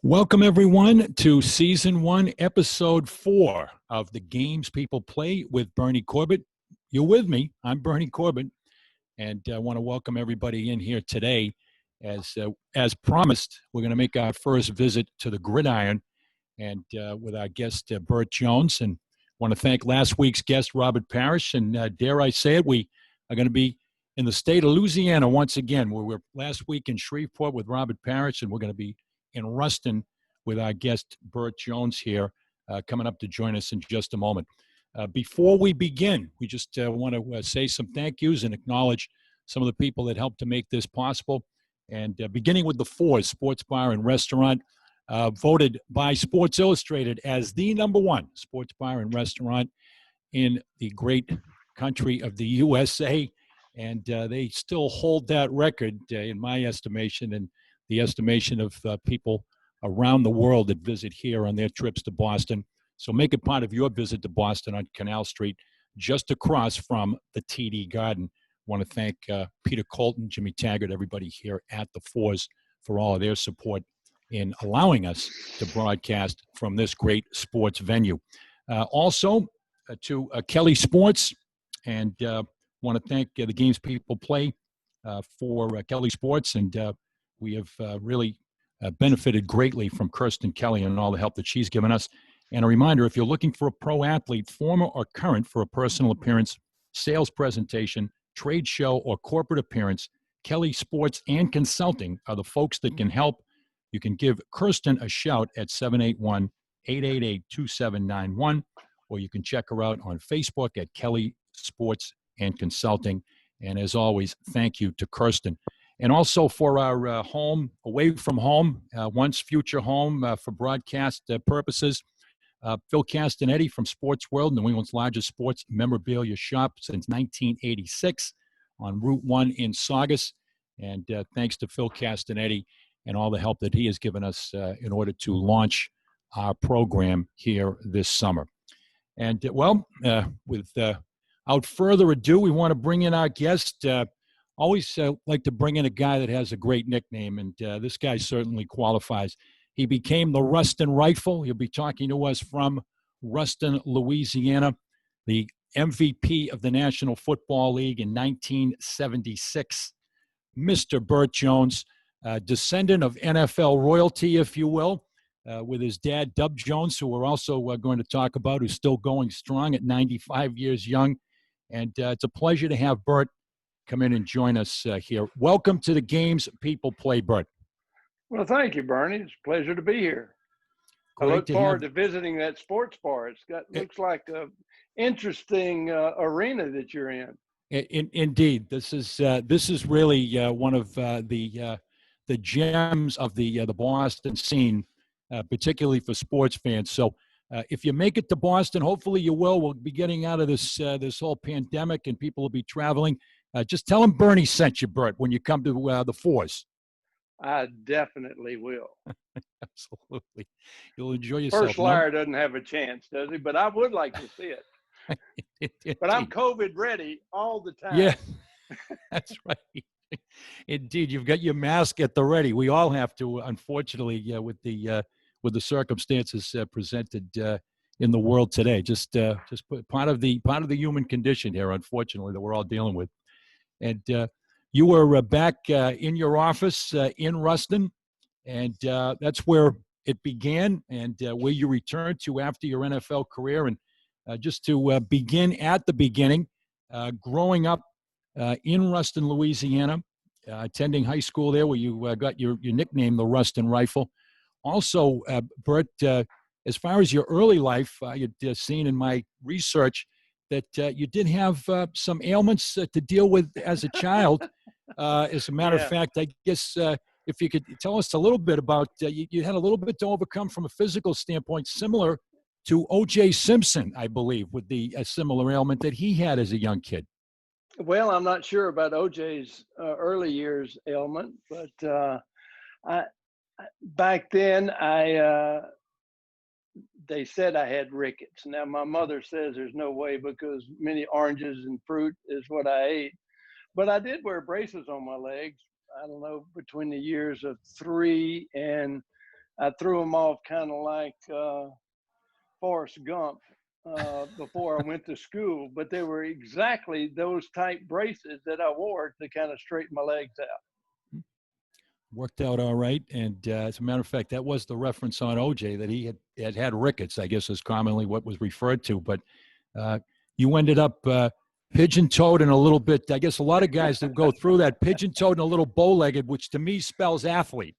Welcome, everyone, to Season 1, Episode 4 of the Games People Play with Bernie Corbett. You're with me. I'm Bernie Corbett, and I want to welcome everybody in here today. As promised, we're going to make our first visit to the gridiron and with our guest, Bert Jones. And want to thank last week's guest, Robert Parrish. And dare I say it, we are going to be in the state of Louisiana once again. We were last week in Shreveport with Robert Parrish, and we're going to be in Ruston with our guest, Bert Jones, here, coming up to join us in just a moment. Before we begin, we just want to say some thank yous and acknowledge some of the people that helped to make this possible. And beginning with the Fours Sports Bar and Restaurant, voted by Sports Illustrated as the #1 sports bar and restaurant in the great country of the USA. And they still hold that record, in my estimation, and the estimation of people around the world that visit here on their trips to Boston. So make it part of your visit to Boston on Canal Street, just across from the TD Garden. I want to thank Peter Colton, Jimmy Taggart, everybody here at the Fours for all of their support in allowing us to broadcast from this great sports venue. Also, to Kelly Sports, and want to thank the Games People Play for Kelly Sports, and we have really benefited greatly from Kirsten Kelly and all the help that she's given us. And a reminder, if you're looking for a pro athlete, former or current, for a personal appearance, sales presentation, trade show, or corporate appearance, Kelly Sports and Consulting are the folks that can help. You can give Kirsten a shout at 781-888-2791, or you can check her out on Facebook at Kelly Sports and Consulting. And as always, thank you to Kirsten. And also for our home, away from home, once future home for broadcast purposes, Phil Castanetti from Sports World, New England's largest sports memorabilia shop since 1986 on Route 1 in Saugus. And thanks to Phil Castanetti and all the help that he has given us in order to launch our program here this summer. And, without further ado, we want to bring in our guest. Always like to bring in a guy that has a great nickname, and this guy certainly qualifies. He became the Ruston Rifle. He'll be talking to us from Ruston, Louisiana, the MVP of the National Football League in 1976. Mr. Bert Jones, descendant of NFL royalty, if you will, with his dad, Dub Jones, who we're also going to talk about, who's still going strong at 95 years young. And it's a pleasure to have Bert come in and join us here. Welcome to the Games People Play, Bert. Well, thank you, Bernie. It's a pleasure to be here. I look forward to visiting that sports bar. Looks like an interesting arena that you're in. Indeed, this is really one of the gems of the Boston scene, particularly for sports fans. So if you make it to Boston, hopefully you will. We'll be getting out of this whole pandemic, and people will be traveling. Just tell them Bernie sent you, Bert, when you come to the Fours. I definitely will. Absolutely. You'll enjoy yourself. First Liar doesn't have a chance, does he? But I would like to see it. But I'm COVID ready all the time. Yeah, that's right. Indeed, you've got your mask at the ready. We all have to, unfortunately, with the circumstances presented in the world today. Just part of the human condition here, unfortunately, that we're all dealing with. And you were back in your office in Ruston, and that's where it began, and where you returned to after your NFL career. And just to begin at the beginning, growing up in Ruston, Louisiana, attending high school there, where you got your nickname, the Ruston Rifle. Also, Bert, as far as your early life, I had seen in my research that you did have some ailments to deal with as a child. As a matter of fact, I guess if you could tell us a little bit about, you had a little bit to overcome from a physical standpoint, similar to O.J. Simpson, I believe, with a similar ailment that he had as a young kid. Well, I'm not sure about O.J.'s early years ailment, but back then they said I had rickets. Now, my mother says there's no way because many oranges and fruit is what I ate. But I did wear braces on my legs, I don't know, between the years of 3 and I threw them off kind of like Forrest Gump before I went to school, but they were exactly those type braces that I wore to kind of straighten my legs out. Worked out all right. And as a matter of fact, that was the reference on OJ, that he had rickets, I guess is commonly what was referred to. But you ended up pigeon-toed and a little bit, I guess a lot of guys that go through that, pigeon-toed and a little bow-legged, which to me spells athlete.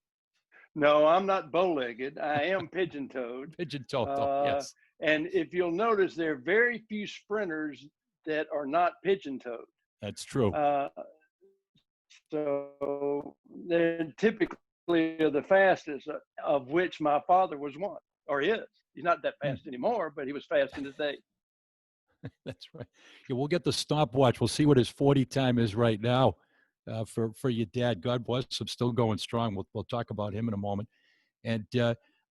No, I'm not bow-legged. I am pigeon-toed. Pigeon-toed, though, yes. And if you'll notice, there are very few sprinters that are not pigeon-toed. That's true. So they're typically the fastest, of which my father was one, or is. He's not that fast anymore, but he was fast in his day. That's right. Yeah, we'll get the stopwatch. We'll see what his 40 time is right now for your dad. God bless him, still going strong. We'll talk about him in a moment. And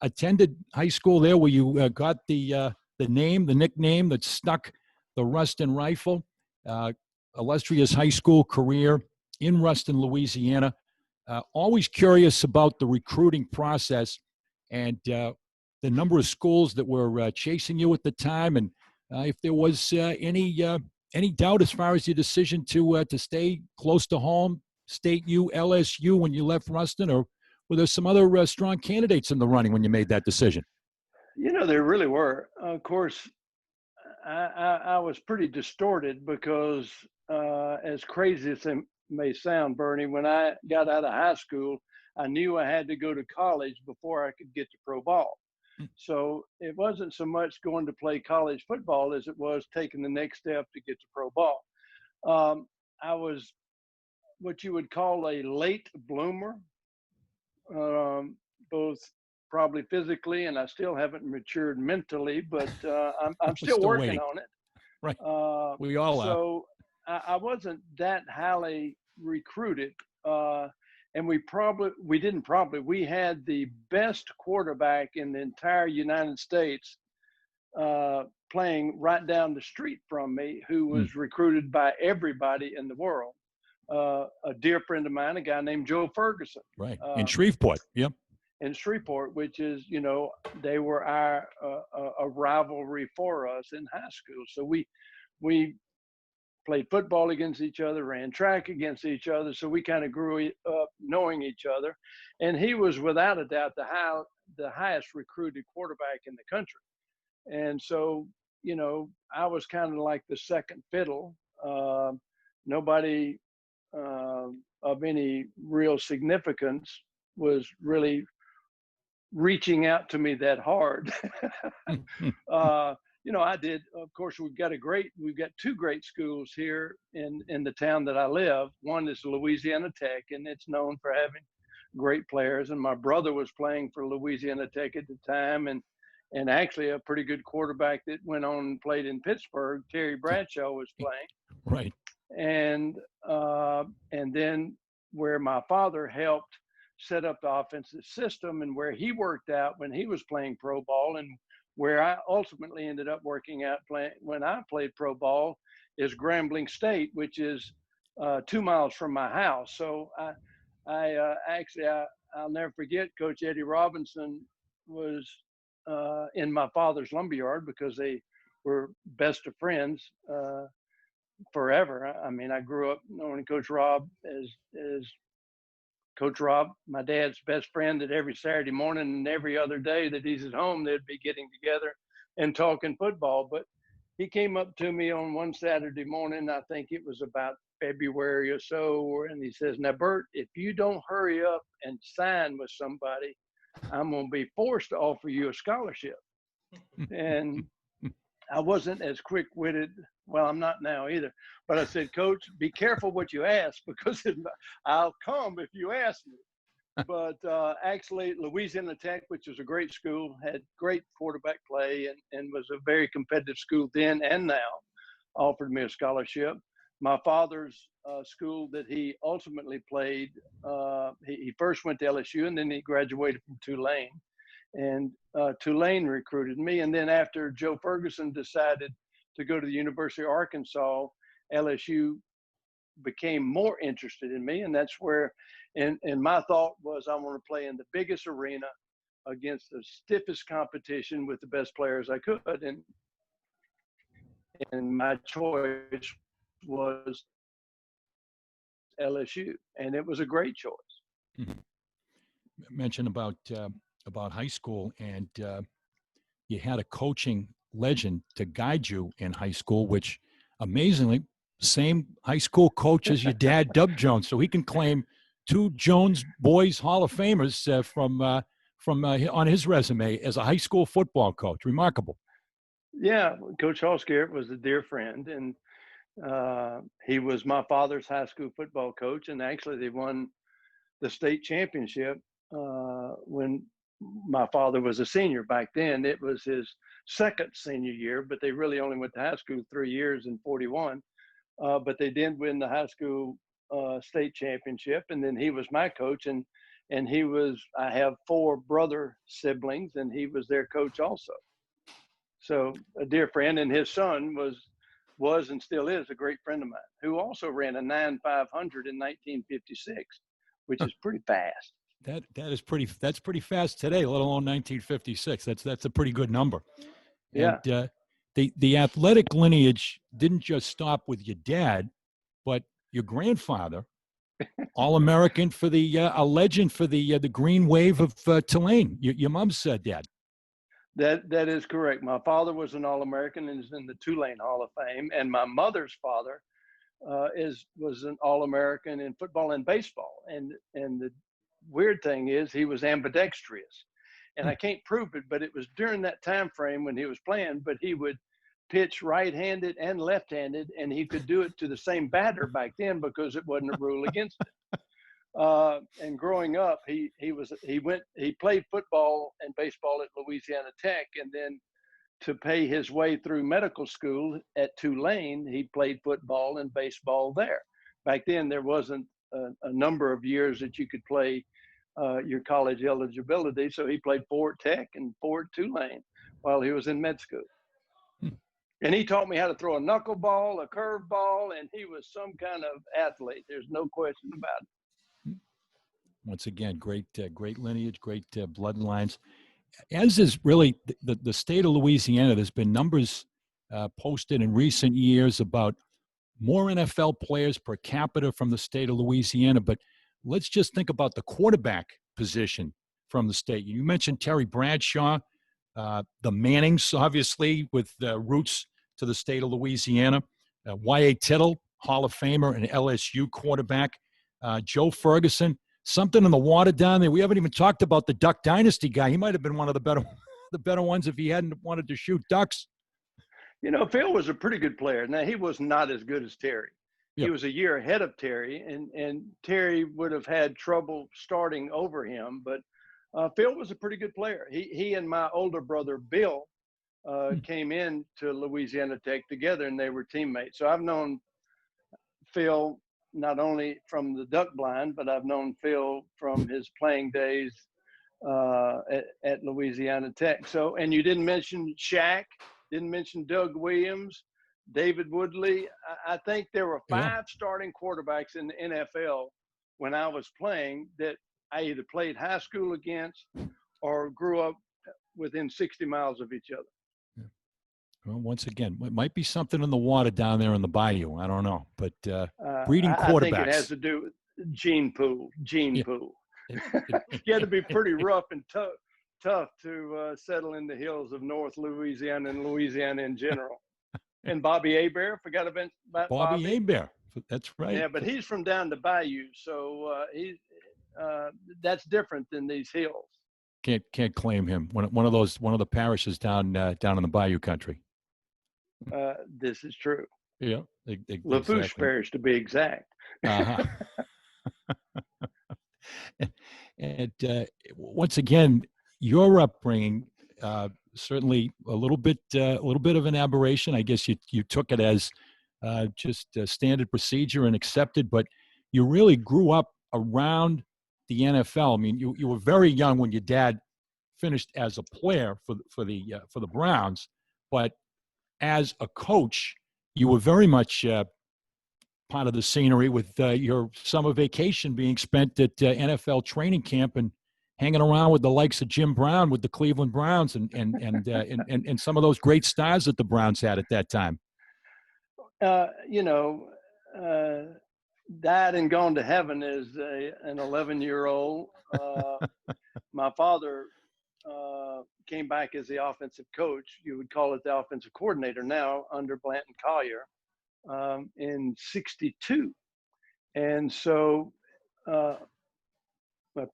attended high school there where you got the nickname that stuck, the Ruston Rifle. Illustrious high school career in Ruston, Louisiana. Always curious about the recruiting process and the number of schools that were chasing you at the time, and if there was any doubt as far as your decision to stay close to home, State U, LSU, when you left Ruston, or were there some other strong candidates in the running when you made that decision? There really were. Of course, I was pretty distorted because, as crazy as it may sound, Bernie, when I got out of high school, I knew I had to go to college before I could get to pro ball. So it wasn't so much going to play college football as it was taking the next step to get to pro ball. I was what you would call a late bloomer, both probably physically, and I still haven't matured mentally, but I'm still working waiting on it. Right. We all are. So I wasn't that highly recruited. And we had the best quarterback in the entire United States playing right down the street from me, who was recruited by everybody in the world. A dear friend of mine, a guy named Joe Ferguson. Right. In Shreveport. Yep. In Shreveport, which is, they were a rivalry for us in high school. So we played football against each other, ran track against each other. So we kind of grew up knowing each other. And he was without a doubt the highest recruited quarterback in the country. And so, I was kind of like the second fiddle. Nobody of any real significance was really reaching out to me that hard. I did. Of course, we've got two great schools here in the town that I live. One is Louisiana Tech, and it's known for having great players. And my brother was playing for Louisiana Tech at the time, and actually a pretty good quarterback that went on and played in Pittsburgh, Terry Bradshaw, was playing. Right. And then where my father helped set up the offensive system, and where he worked out when he was playing pro ball, and where I ultimately ended up working out when I played pro ball, is Grambling State, which is 2 miles from my house. So I'll never forget, Coach Eddie Robinson was in my father's lumberyard because they were best of friends forever. I mean, I grew up knowing Coach Rob as Coach Rob, my dad's best friend, that every Saturday morning and every other day that he's at home, they'd be getting together and talking football. But he came up to me on one Saturday morning, I think it was about February or so, and he says, "Now, Bert, if you don't hurry up and sign with somebody, I'm going to be forced to offer you a scholarship." And I wasn't as quick-witted. Well, I'm not now either. But I said, "Coach, be careful what you ask, because I'll come if you ask me." But actually, Louisiana Tech, which was a great school, had great quarterback play and was a very competitive school then and now, offered me a scholarship. My father's school that he ultimately played, he first went to LSU, and then he graduated from Tulane. And Tulane recruited me. And then after Joe Ferguson decided to go to the University of Arkansas, LSU became more interested in me. And that's where, and my thought was, I want to play in the biggest arena. against the stiffest competition with the best players I could. And my choice was LSU, and it was a great choice. Mhm. Mentioned about high school, and you had a coaching legend to guide you in high school, which amazingly, same high school coach as your dad, Bert Jones. So he can claim two Jones Boys Hall of Famers from on his resume as a high school football coach. Remarkable. Yeah, Coach Hallscarrett was a dear friend, and he was my father's high school football coach. And actually, they won the state championship when my father was a senior. Back then, it was his second senior year, but they really only went to high school 3 years in 41. But they did win the high school state championship, and then he was my coach, and I have 4 brother siblings, and he was their coach also. So a dear friend, and his son was and still is a great friend of mine, who also ran a 9,500 in 1956, which is pretty fast. That's pretty fast today, let alone 1956. That's a pretty good number. Yeah. And the athletic lineage didn't just stop with your dad, but your grandfather, All-American for a legend for the Green Wave of Tulane. Your mom's dad. That is correct. My father was an All-American and is in the Tulane Hall of Fame, and my mother's father was an All-American in football and baseball. And the weird thing is, he was ambidextrous, and I can't prove it, but it was during that time frame when he was playing. But he would pitch right-handed and left-handed, and he could do it to the same batter back then because it wasn't a rule against it. And growing up, he played football and baseball at Louisiana Tech, and then to pay his way through medical school at Tulane, he played football and baseball there. Back then, there wasn't a number of years that you could play your college eligibility, so he played 4 at Tech and 4 at Tulane while he was in med school. And he taught me how to throw a knuckleball, a curveball, and he was some kind of athlete. There's no question about it. Once again, great lineage, great bloodlines. As is really the state of Louisiana. There's been numbers posted in recent years about more NFL players per capita from the state of Louisiana. But let's just think about the quarterback position from the state. You mentioned Terry Bradshaw, the Mannings, obviously, with roots to the state of Louisiana. Y.A. Tittle, Hall of Famer and LSU quarterback. Joe Ferguson. Something in the water down there. We haven't even talked about the Duck Dynasty guy. He might have been one of the better ones if he hadn't wanted to shoot ducks. You know, Phil was a pretty good player. Now, he was not as good as Terry. Yep. He was a year ahead of Terry, and Terry would have had trouble starting over him. But Phil was a pretty good player. He and my older brother, Bill, came in to Louisiana Tech together, and they were teammates. So I've known Phil not only from the duck blind, but I've known Phil from his playing days at Louisiana Tech. So, and you didn't mention Shaq, didn't mention Doug Williams, David Woodley. I think there were 5 starting quarterbacks in the NFL when I was playing that I either played high school against or grew up within 60 miles of each other. Well, once again, it might be something in the water down there in the bayou. I don't know, but breeding quarterbacks. I think it has to do with gene pool. You had to be pretty rough and tough to settle in the hills of North Louisiana and Louisiana in general. And Bobby Hebert, forgot about Bobby. Hebert. That's right. Yeah, but he's from down the bayou, so that's different than these hills. Can't claim him. One of the parishes down in the bayou country. This is true. Yeah, Lafourche exactly. Parish, to be exact. Uh-huh. and once again, your upbringing certainly a little bit of an aberration. I guess you took it as just a standard procedure and accepted, but you really grew up around the NFL. I mean, you were very young when your dad finished as a player for the Browns, but as a coach, you were very much part of the scenery with your summer vacation being spent at NFL training camp hanging around with the likes of Jim Brown with the Cleveland Browns and some of those great stars that the Browns had at that time? You know, died and gone to heaven as an 11-year-old. My father came back as the offensive coach. You would call it the offensive coordinator now under Blanton Collier in '62. And so a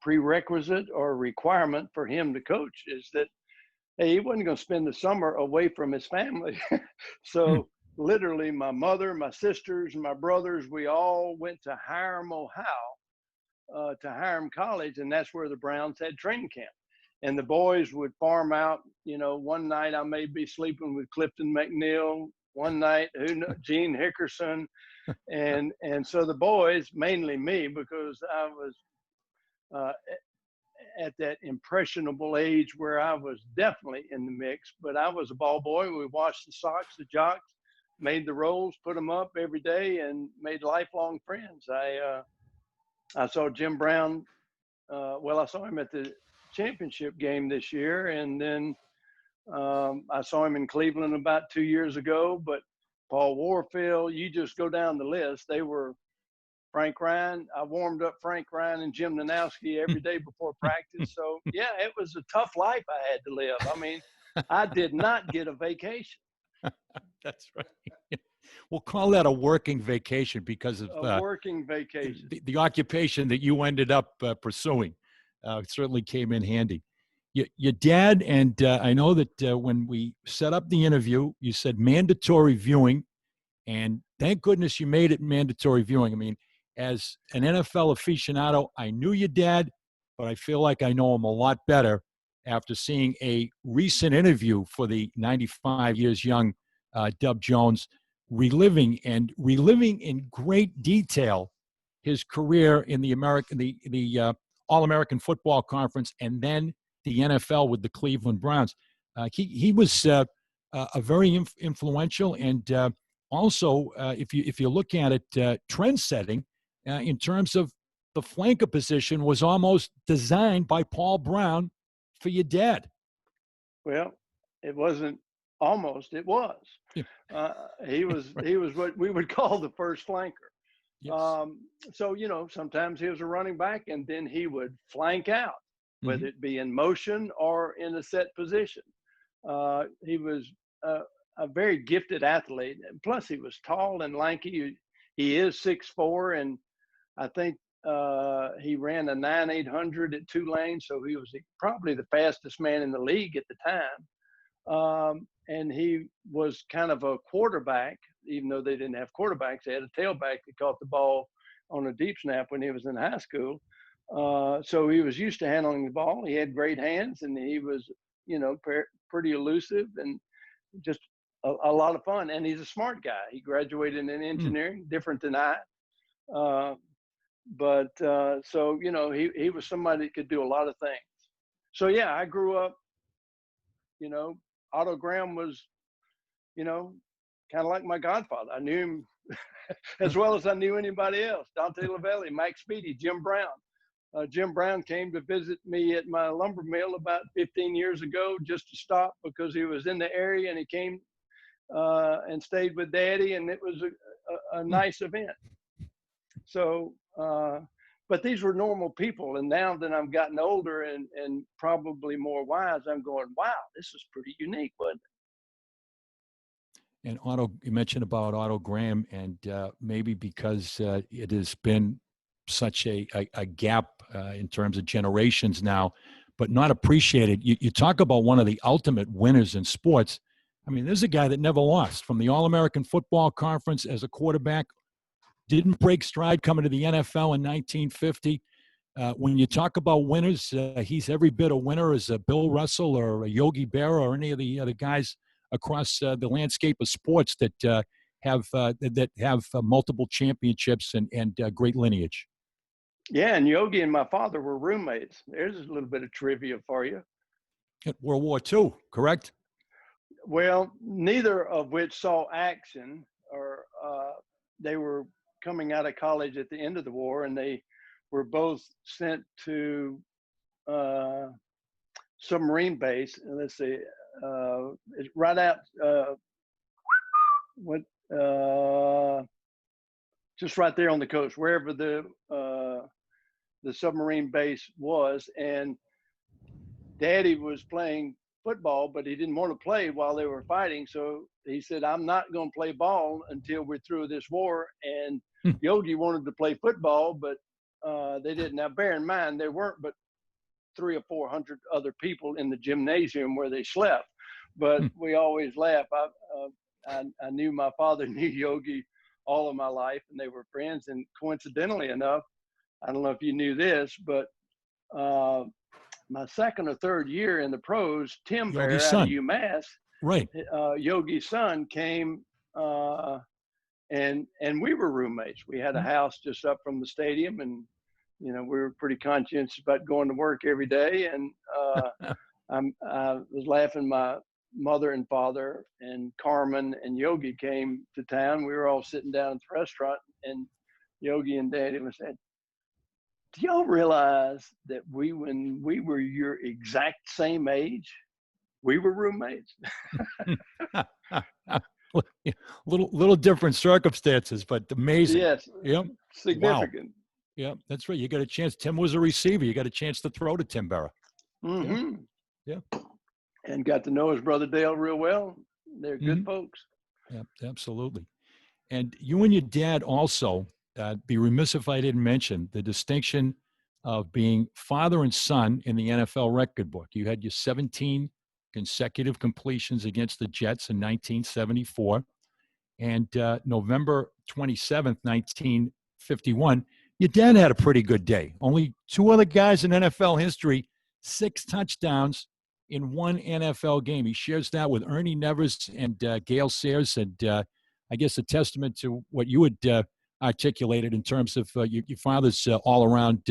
prerequisite or requirement for him to coach is that, hey, he wasn't going to spend the summer away from his family. So literally my mother, my sisters, and my brothers, we all went to Hiram, Ohio, to Hiram College, and that's where the Browns had training camp. And the boys would farm out. You know, one night I may be sleeping with Clifton McNeil. One night, Gene Hickerson, and so the boys, mainly me, because I was at that impressionable age where I was definitely in the mix. But I was a ball boy. We washed the socks, the jocks, made the rolls, put them up every day, and made lifelong friends. I saw Jim Brown. I saw him at the championship game this year, and then I saw him in Cleveland about 2 years ago. But Paul Warfield, you just go down the list. They were Frank Ryan. I warmed up Frank Ryan and Jim Nanowski every day before practice. So, yeah, it was a tough life I had to live. I mean, I did not get a vacation. That's right. We'll call that a working vacation because of a working vacation. The occupation that you ended up pursuing. Certainly came in handy. Your dad, and I know that when we set up the interview, you said mandatory viewing, and thank goodness you made it mandatory viewing. I mean, as an NFL aficionado, I knew your dad, but I feel like I know him a lot better after seeing a recent interview for the 95 years young Bert Jones, reliving in great detail his career in the All-American Football Conference and then the NFL with the Cleveland Browns. He was a very influential and also, if you look at it, trend-setting in terms of the flanker position was almost designed by Paul Brown for your dad. Well, it wasn't almost. It was. Yeah. He was what we would call the first flanker. Yes. So, you know, sometimes he was a running back and then he would flank out, whether it be in motion or in a set position. He was a very gifted athlete. And plus, he was tall and lanky. He is 6'4", and I think he ran a 9.800 at Tulane, so he was probably the fastest man in the league at the time. And he was kind of a quarterback, even though they didn't have quarterbacks. They had a tailback that caught the ball on a deep snap when he was in high school. So he was used to handling the ball. He had great hands, and he was, you know, pretty elusive and just a lot of fun. And he's a smart guy. He graduated in engineering, different than I. So, you know, he was somebody that could do a lot of things. So, yeah, I grew up, you know, Otto Graham was, you know, kind of like my godfather. I knew him as well as I knew anybody else. Dante Lavelli, Mike Speedy, Jim Brown. Jim Brown came to visit me at my lumber mill about 15 years ago just to stop because he was in the area, and he came and stayed with Daddy, and it was a nice event. So, but these were normal people. And now that I've gotten older and probably more wise, I'm going, wow, this is pretty unique, wasn't it? And Otto, you mentioned about Otto Graham, and maybe because it has been such a gap in terms of generations now, but not appreciated. You talk about one of the ultimate winners in sports. I mean, there's a guy that never lost from the All-American Football Conference as a quarterback, didn't break stride coming to the NFL in 1950. When you talk about winners, he's every bit a winner as a Bill Russell or a Yogi Berra or any of the other guys across the landscape of sports that have multiple championships and great lineage. Yeah, and Yogi and my father were roommates. There's a little bit of trivia for you. At World War II, correct? Well, neither of which saw action, or they were coming out of college at the end of the war, and they were both sent to submarine base. And let's see, it's right out, what, just right there on the coast, wherever the submarine base was. And Daddy was playing football, but he didn't want to play while they were fighting. So he said, I'm not going to play ball until we're through this war. And Yogi wanted to play football, but they didn't. Now, bear in mind, there weren't but 300 or 400 other people in the gymnasium where they slept. But we always laugh. I knew my father knew Yogi all of my life, and they were friends. And coincidentally enough, I don't know if you knew this, but my second or third year in the pros, Tim Bear out of UMass, right? Yogi's son came, and we were roommates. We had a house just up from the stadium, and we were pretty conscientious about going to work every day. And I was laughing. My mother and father and Carmen and Yogi came to town. We were all sitting down at the restaurant, and Yogi and Daddy was saying, do y'all realize that when we were your exact same age, we were roommates? little different circumstances, but amazing. Yes. Yep. Significant. Wow. Yeah, that's right. You got a chance. Tim was a receiver. You got a chance to throw to Tim Berra. Mm-hmm. Yeah. And got to know his brother Dale real well. They're good folks. Yeah, absolutely. And you and your dad also, be remiss if I didn't mention the distinction of being father and son in the NFL record book. You had your 17 consecutive completions against the Jets in 1974. And November 27th, 1951, your dad had a pretty good day. Only two other guys in NFL history, 6 touchdowns in one NFL game. He shares that with Ernie Nevers and Gale Sayers. And I guess a testament to what you had articulated in terms of your father's all-around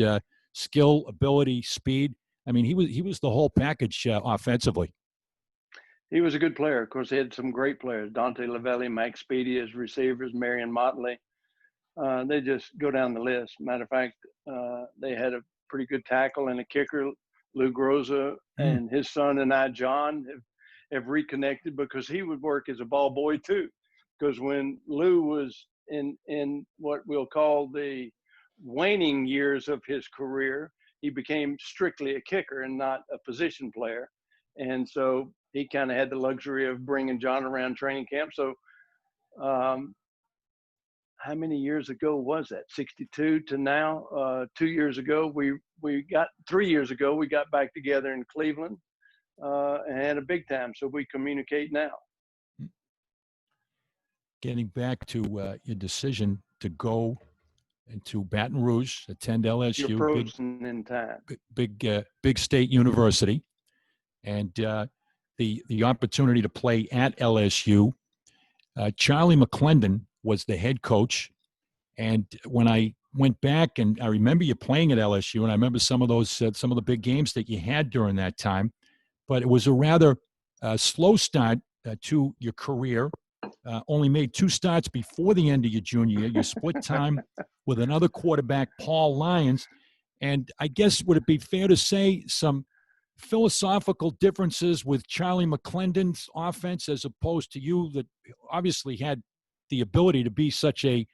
skill, ability, speed. I mean, he was the whole package offensively. He was a good player. Of course, he had some great players: Dante Lavelli, Mike Speedy as receivers, Marion Motley. They just go down the list. Matter of fact, they had a pretty good tackle and a kicker, Lou Groza, and his son and I, John, have reconnected because he would work as a ball boy too. Because when Lou was in what we'll call the waning years of his career, he became strictly a kicker and not a position player. And so he kind of had the luxury of bringing John around training camp. So how many years ago was that? 62 to now. 2 years ago, 3 years ago, we got back together in Cleveland and had a big time. So we communicate now. Getting back to your decision to go into Baton Rouge, attend LSU, You're frozen in time. Big state university, and the opportunity to play at LSU. Charlie McClendon was the head coach, and when I went back and I remember you playing at LSU, and I remember some of the big games that you had during that time, but it was a rather slow start to your career. Only made 2 starts before the end of your junior year. You split time with another quarterback, Paul Lyons. And I guess, would it be fair to say some philosophical differences with Charlie McClendon's offense as opposed to you, that obviously had the ability to be such a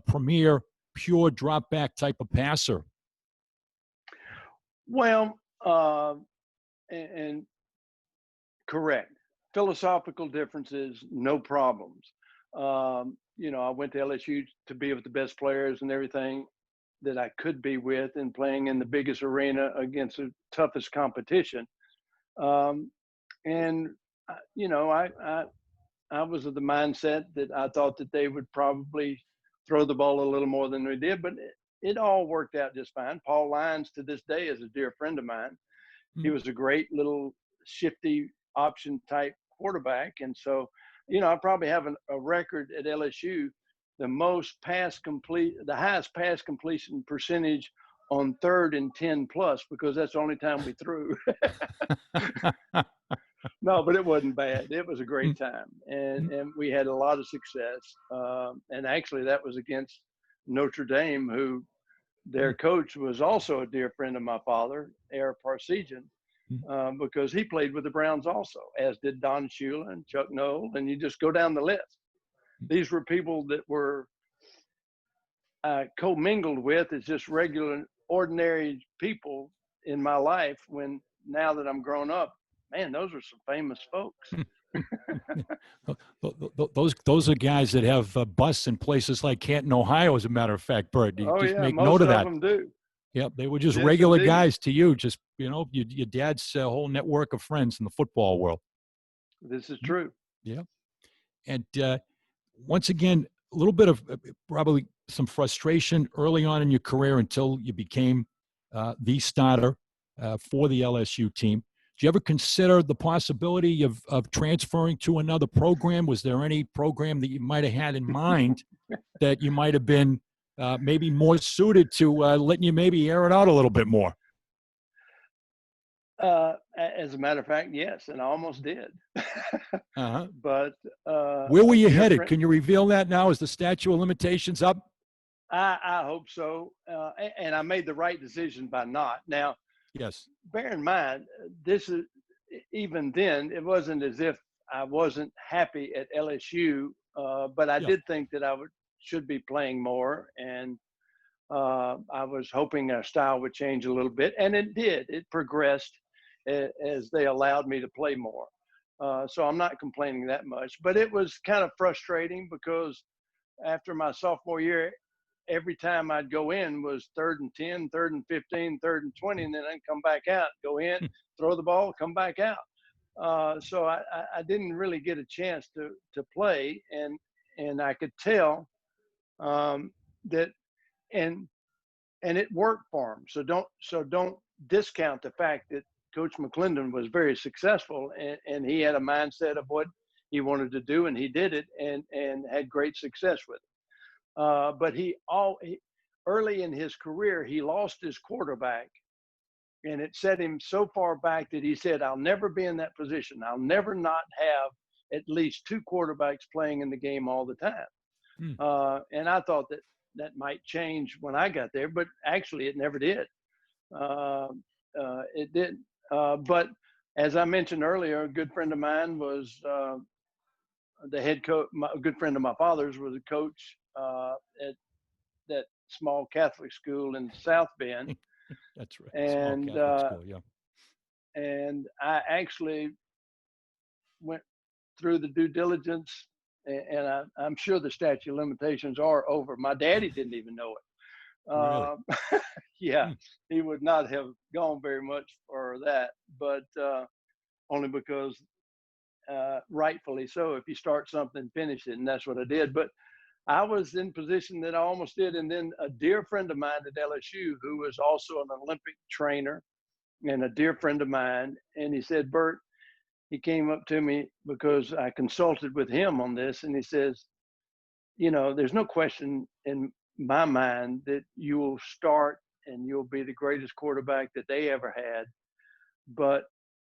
premier, pure drop back type of passer? Well, and correct. Philosophical differences, no problems. I went to LSU to be with the best players and everything that I could be with, and playing in the biggest arena against the toughest competition. I was of the mindset that I thought that they would probably throw the ball a little more than they did, but it all worked out just fine. Paul Lyons, to this day, is a dear friend of mine. He was a great little shifty option type quarterback. And so, I probably have a record at LSU, the highest pass completion percentage on 3rd and 10 plus, because that's the only time we threw. No, but it wasn't bad. It was a great time. And we had a lot of success. And actually that was against Notre Dame, who Their coach was also a dear friend of my father, Air Parsegian, because he played with the Browns also, as did Don Shula and Chuck Noll, and you just go down the list. These were people that were commingled with as just regular, ordinary people in my life. When now that I'm grown up, man, those are some famous folks. Those are guys that have busts in places like Canton, Ohio, as a matter of fact, Bert. You Oh just yeah, make note most of of that. them do. Yep, they were just Yes, regular indeed. guys to you, just, your dad's whole network of friends in the football world. This is true. Yeah. And once again, a little bit of probably some frustration early on in your career until you became the starter for the LSU team. Do you ever consider the possibility of transferring to another program? Was there any program that you might have had in mind that you might have been maybe more suited to letting you maybe air it out a little bit more? As a matter of fact, yes, and I almost did. But where were you headed? Can you reveal that now? Is the statute of limitations up? I hope so, and I made the right decision by not. Now, yes. Bear in mind, this is even then. It wasn't as if I wasn't happy at LSU, but I did think that I should be playing more, and I was hoping our style would change a little bit, and it did. It progressed as they allowed me to play more. So I'm not complaining that much, but it was kind of frustrating because after my sophomore year, every time I'd go in was 3rd and 10, 3rd and 15, 3rd and 20, and then I'd come back out, go in, throw the ball, come back out. So I didn't really get a chance to play, and I could tell that, and it worked for him. So don't discount the fact that Coach McClendon was very successful, and he had a mindset of what he wanted to do, and he did it, and had great success with it. But early in his career, he lost his quarterback, and it set him so far back that he said, "I'll never be in that position. I'll never not have at least 2 quarterbacks playing in the game all the time." And I thought that might change when I got there, but actually it never did. It didn't. But as I mentioned earlier, a good friend of mine was the head coach. A good friend of my father's was a coach at that small Catholic school in South Bend. That's right. And small Catholic school, yeah. And I actually went through the due diligence, and I'm sure the statute of limitations are over. My daddy didn't even know it. Really? Yeah, he would not have gone very much for that, but only because rightfully so, if you start something, finish it, and that's what I did. But I was in position that I almost did, and then a dear friend of mine at LSU, who was also an Olympic trainer and a dear friend of mine, and he said, "Bert," he came up to me because I consulted with him on this, and he says, "There's no question in my mind that you will start and you'll be the greatest quarterback that they ever had. But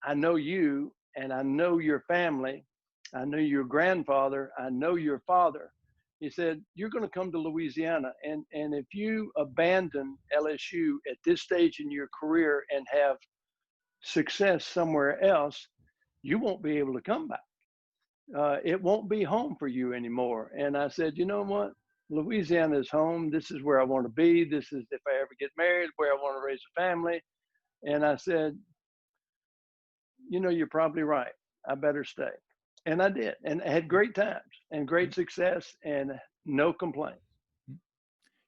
I know you, and I know your family. I know your grandfather. I know your father." He said, "You're going to come to Louisiana, and if you abandon LSU at this stage in your career and have success somewhere else, you won't be able to come back. It won't be home for you anymore." And I said, "You know what? Louisiana is home. This is where I want to be. This is, if I ever get married, where I want to raise a family." And I said, "You're probably right. I better stay." And I did, and I had great times and great success and no complaints.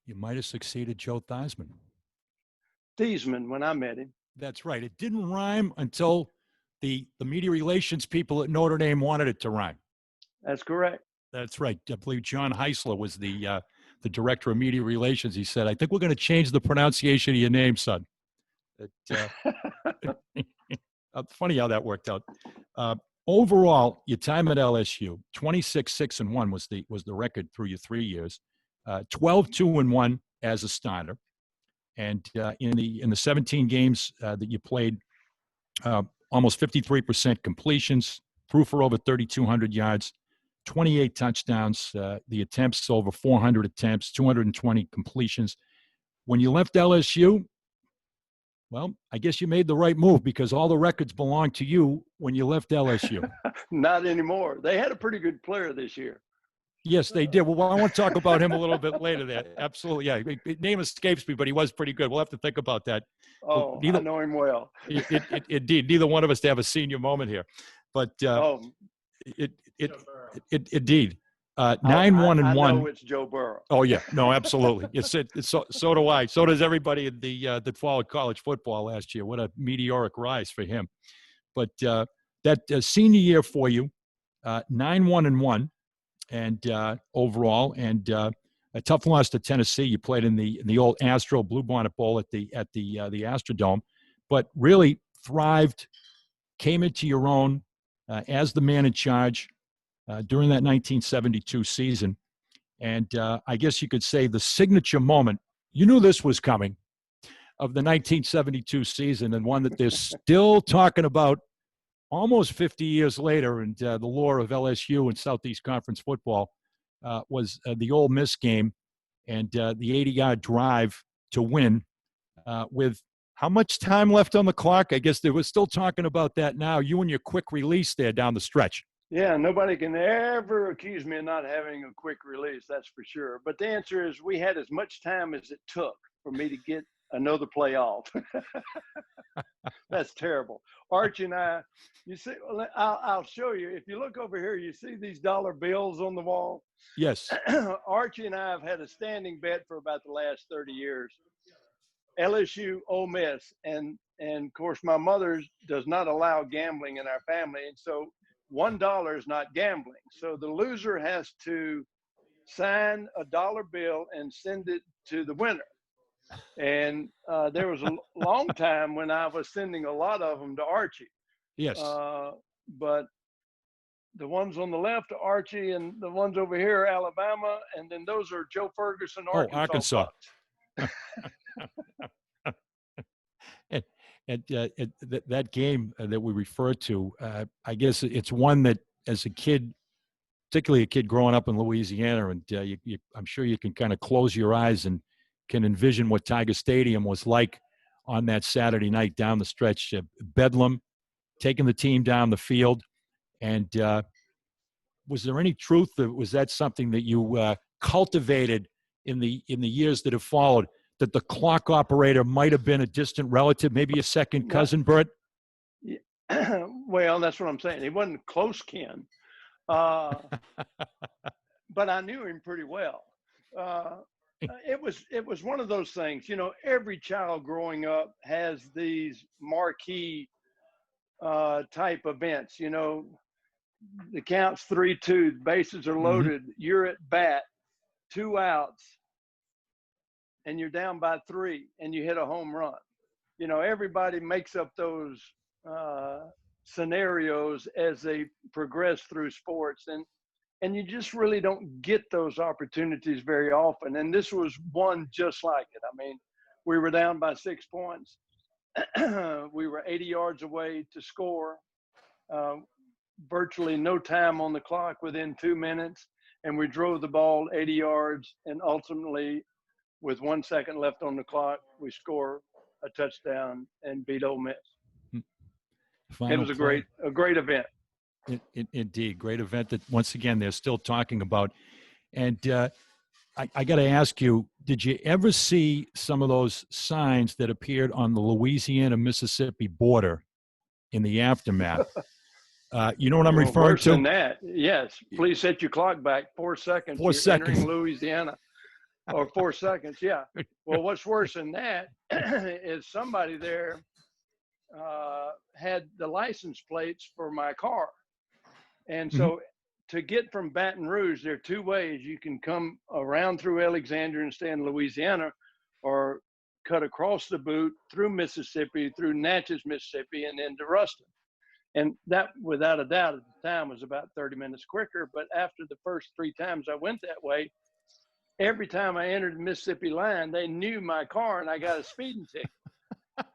You might have succeeded Joe Theismann. Theismann, when I met him. That's right. It didn't rhyme until the media relations people at Notre Dame wanted it to rhyme. That's correct. That's right. I believe John Heisler was the director of media relations. He said, "I think we're going to change the pronunciation of your name, son." Funny how that worked out. Overall, your time at LSU, 26-6-1 was the record through your 3 years. 12-2-1 as a starter, and in the 17 games that you played, almost 53% completions, threw for over 3,200 yards, 28 touchdowns. The attempts over 400 attempts, 220 completions. when you left LSU, well, I guess you made the right move because all the records belonged to you when you left LSU. Not anymore. They had a pretty good player this year. Yes, they did. Well, I want to talk about him a little bit later there. Absolutely. Yeah. Name escapes me, but he was pretty good. We'll have to think about that. Oh, I know him well. Indeed, neither one of us to have a senior moment here. But indeed. 9-1-1. I know it's Joe Burrow. Oh yeah, no, absolutely. So do I. So does everybody in that followed college football last year. What a meteoric rise for him. But that senior year for you, 9-1-1, and overall, and a tough loss to Tennessee. You played in the old Astro Bluebonnet Bowl at the Astrodome, but really thrived, came into your own as the man in charge during that 1972 season. And I guess you could say the signature moment, you knew this was coming, of the 1972 season, and one that they're still talking about almost 50 years later. And the lore of LSU and Southeast Conference football was the Ole Miss game and the 80-yard drive to win with how much time left on the clock? I guess they were still talking about that now. You and your quick release there down the stretch. Yeah, nobody can ever accuse me of not having a quick release, that's for sure. But the answer is we had as much time as it took for me to get another play off. That's terrible. Archie and I, you see, I'll show you. If you look over here, you see these dollar bills on the wall? Yes. Archie and I have had a standing bet for about the last 30 years. LSU, Ole Miss, and of course my mother does not allow gambling in our family, and so $1 is not gambling. So the loser has to sign a dollar bill and send it to the winner. And there was a long time when I was sending a lot of them to Archie. Yes. But the ones on the left are Archie, and the ones over here are Alabama, and then those are Joe Ferguson, Arkansas. And that game that we refer to, I guess it's one that as a kid, particularly a kid growing up in Louisiana, and I'm sure you can kind of close your eyes and can envision what Tiger Stadium was like on that Saturday night down the stretch. Bedlam, taking the team down the field. And was there any truth? Was that something that you cultivated in the years that have followed, that the clock operator might have been a distant relative, maybe a second cousin, Bert? Yeah. Well, that's what I'm saying. He wasn't close kin, but I knew him pretty well. It was one of those things, every child growing up has these marquee type events, the count's 3-2, the bases are loaded, you're at bat, 2 outs, and you're down by 3 and you hit a home run. Everybody makes up those scenarios as they progress through sports, and you just really don't get those opportunities very often. And this was one just like it. I mean, we were down by 6 points. We were 80 yards away to score, virtually no time on the clock within 2 minutes. And we drove the ball 80 yards, and ultimately, with 1 second left on the clock, we score a touchdown and beat Ole Miss. It was a great event. Indeed, great event that, once again, they're still talking about. And I got to ask you, did you ever see some of those signs that appeared on the Louisiana-Mississippi border in the aftermath? You know what I'm referring worse to? Than that, yes. Please set your clock back 4 seconds. 4 seconds. Entering Louisiana. Or 4 seconds, yeah. Well, what's worse than that is somebody there had the license plates for my car. And so to get from Baton Rouge, there are 2 ways. You can come around through Alexandria and stay in Louisiana, or cut across the boot through Mississippi, through Natchez, Mississippi, and into Ruston. And that, without a doubt, at the time was about 30 minutes quicker. But after the first 3 times I went that way, every time I entered the Mississippi line, they knew my car and I got a speeding ticket.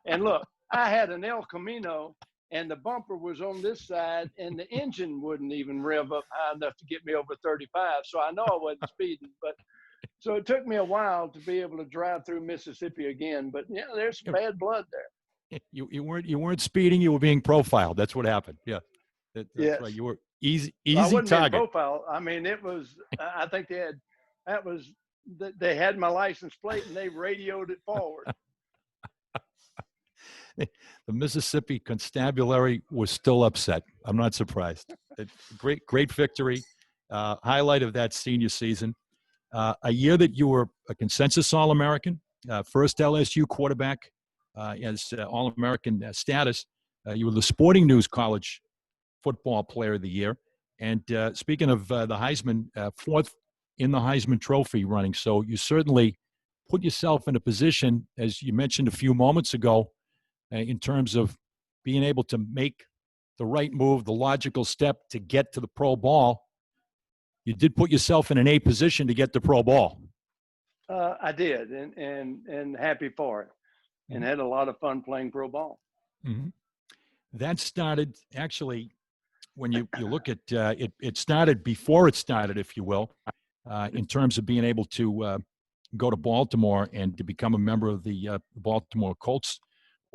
And look, I had an El Camino and the bumper was on this side and the engine wouldn't even rev up high enough to get me over 35. So I know I wasn't speeding, but So it took me a while to be able to drive through Mississippi again. But yeah, there's some bad blood there. You weren't speeding. You were being profiled. That's what happened. Yeah, that's right. Yes. You were easy Well, I wasn't being target. profiled. I mean, it was. I think they had my license plate and they radioed it forward. The Mississippi Constabulary was still upset. I'm not surprised. Great victory. Highlight of that senior season. A year that you were a consensus All-American, first LSU quarterback as All-American status. You were the Sporting News College Football Player of the Year. And speaking of the Heisman, fourth in the Heisman Trophy running. So you certainly put yourself in a position, as you mentioned a few moments ago, in terms of being able to make the right move, the logical step to get to the pro ball. You did put yourself in an A position to get the pro ball. I did, and happy for it, and had a lot of fun playing pro ball. Mm-hmm. That started actually when you look at it. It started before it started, if you will, in terms of being able to go to Baltimore and to become a member of the Baltimore Colts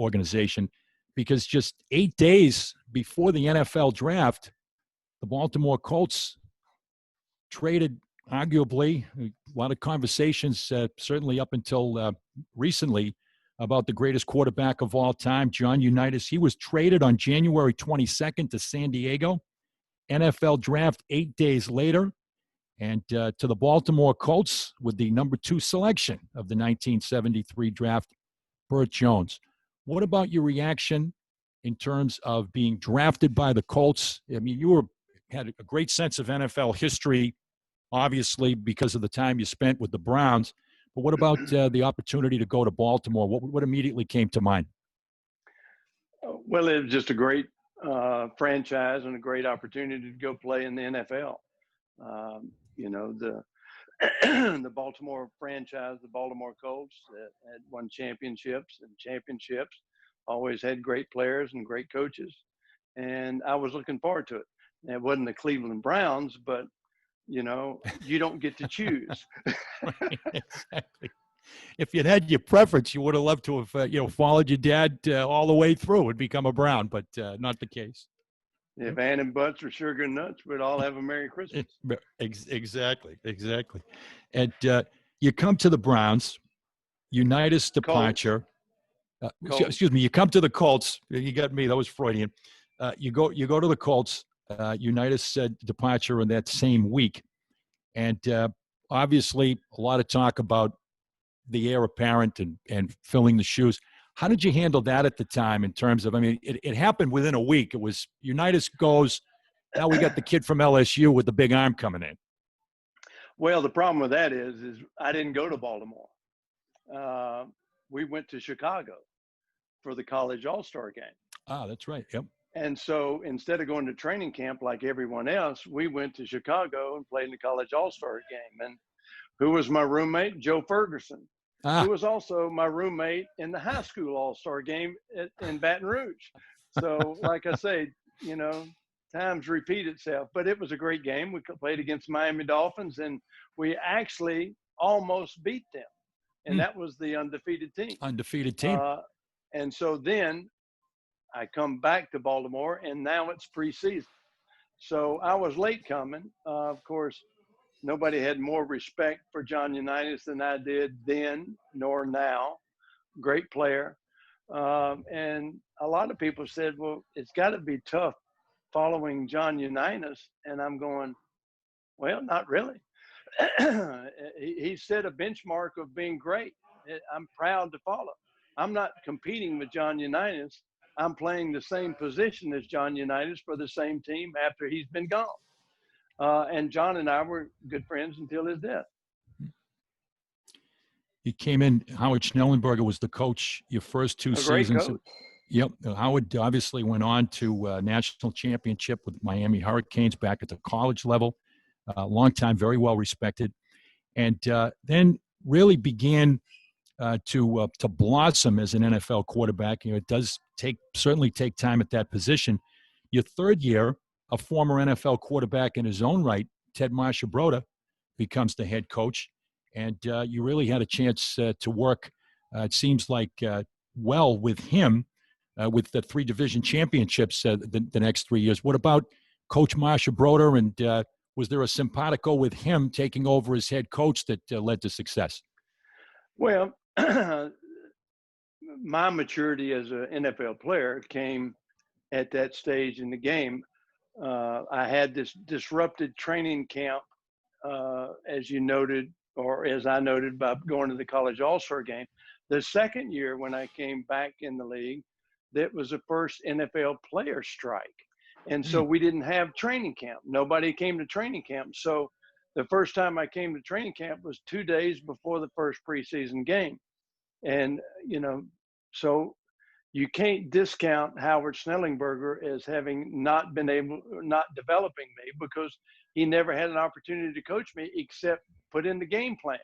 organization, because just 8 days before the NFL draft, the Baltimore Colts traded, arguably, a lot of conversations, certainly up until recently, about the greatest quarterback of all time, John Unitas. He was traded on January 22nd to San Diego. NFL draft 8 days later, and to the Baltimore Colts with the number 2 selection of the 1973 draft, Bert Jones. What about your reaction in terms of being drafted by the Colts? I mean, had a great sense of NFL history, obviously, because of the time you spent with the Browns. But what about the opportunity to go to Baltimore? What immediately came to mind? Well, it was just a great franchise and a great opportunity to go play in the NFL. The Baltimore franchise, the Baltimore Colts, had won championships, always had great players and great coaches. And I was looking forward to it. And it wasn't the Cleveland Browns, but, you don't get to choose. Right, exactly. If you'd had your preference, you would have loved to have, followed your dad all the way through and become a Brown, but not the case. If Ann and Butts were sugar and nuts, we'd all have a Merry Christmas. Exactly. And you come to the Browns, Unitas departure. Excuse me. You come to the Colts. You got me. That was Freudian. You go to the Colts. Unitas said departure in that same week, and obviously a lot of talk about the heir apparent and filling the shoes. How did you handle that at the time in terms of, I mean, it happened within a week. It was Unitas goes, now we got the kid from LSU with the big arm coming in. Well, the problem with that is I didn't go to Baltimore. We went to Chicago for the college all-star game. Ah, that's right. Yep. And so instead of going to training camp like everyone else, we went to Chicago and played in the college all-star game. And who was my roommate? Joe Ferguson. Who was also my roommate in the high school all-star game in Baton Rouge. So, like I say, times repeat itself. But it was a great game. We played against Miami Dolphins, and we actually almost beat them. And that was the undefeated team. And so then I come back to Baltimore, and now it's preseason. So I was late coming. Of course, nobody had more respect for John Unitas than I did then, nor now. Great player. And a lot of people said, well, it's got to be tough following John Unitas. And I'm going, well, not really. He set a benchmark of being great. I'm proud to follow. I'm not competing with John Unitas. I'm playing the same position as John Unitas for the same team after he's been gone. And John and I were good friends until his death. He came in, Howard Schnellenberger was the coach your first 2 seasons. Coach. Yep. Howard obviously went on to a national championship with Miami Hurricanes back at the college level. Long time, very well respected. And then really began to blossom as an NFL quarterback. It does certainly take time at that position. Your third year, a former NFL quarterback in his own right, Ted Marsha-Broda, becomes the head coach. and you really had a chance to work, it seems like, well with him with the 3 division championships the next 3 years. What about Coach Marsha Broder, and was there a simpatico with him taking over as head coach that led to success? Well, my maturity as an NFL player came at that stage in the game. I had this disrupted training camp, as you noted, or as I noted, by going to the college all-star game. The second year when I came back in the league, that was the first NFL player strike. And so we didn't have training camp. Nobody came to training camp. So the first time I came to training camp was 2 days before the first preseason game. And, so you can't discount Howard Snellenberger as having not developing me, because he never had an opportunity to coach me except put in the game plan.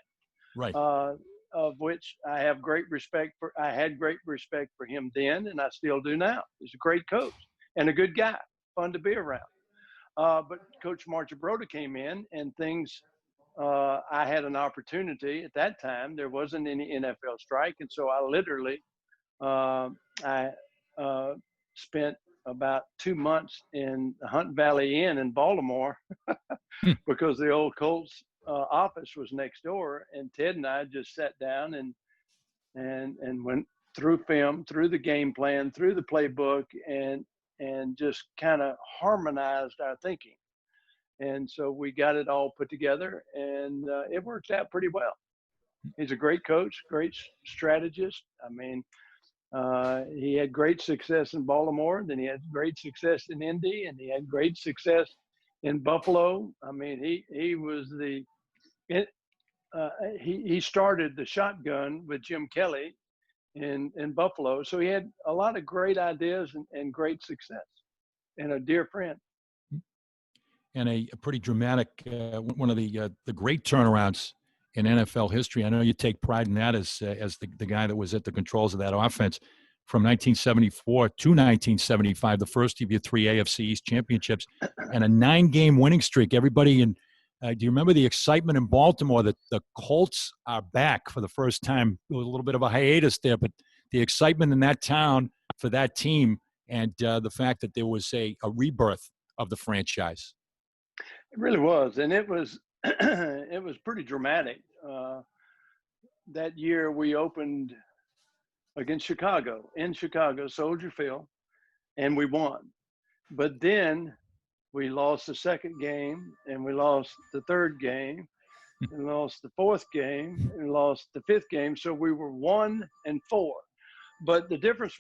Right. Of which I have great respect for. I had great respect for him then, and I still do now. He's a great coach and a good guy, fun to be around. But Coach Marsha Broder came in, and things. I had an opportunity at that time. There wasn't any NFL strike, and so I literally, I spent about 2 months in the Hunt Valley Inn in Baltimore because the old Colts office was next door, and Ted and I just sat down and went through film, through the game plan, through the playbook, and just kind of harmonized our thinking. And so we got it all put together, and it worked out pretty well. He's a great coach, great strategist. I mean, he had great success in Baltimore, then he had great success in Indy, and he had great success in Buffalo. I mean, he was he started the shotgun with Jim Kelly in Buffalo. So he had a lot of great ideas and great success, and a dear friend. And a pretty dramatic, one of the great turnarounds in NFL history. I know you take pride in that as the guy that was at the controls of that offense from 1974 to 1975, the first of your 3 AFC East championships, and a 9-game winning streak. Everybody in do you remember the excitement in Baltimore that the Colts are back for the first time? There was a little bit of a hiatus there, but the excitement in that town for that team, and the fact that there was a rebirth of the franchise. It really was, and it was it was pretty dramatic. That year we opened against Chicago, in Chicago, Soldier Field, and we won. But then we lost the second game, and we lost the third game, and lost the fourth game, and lost the fifth game. So we were 1-4. But the difference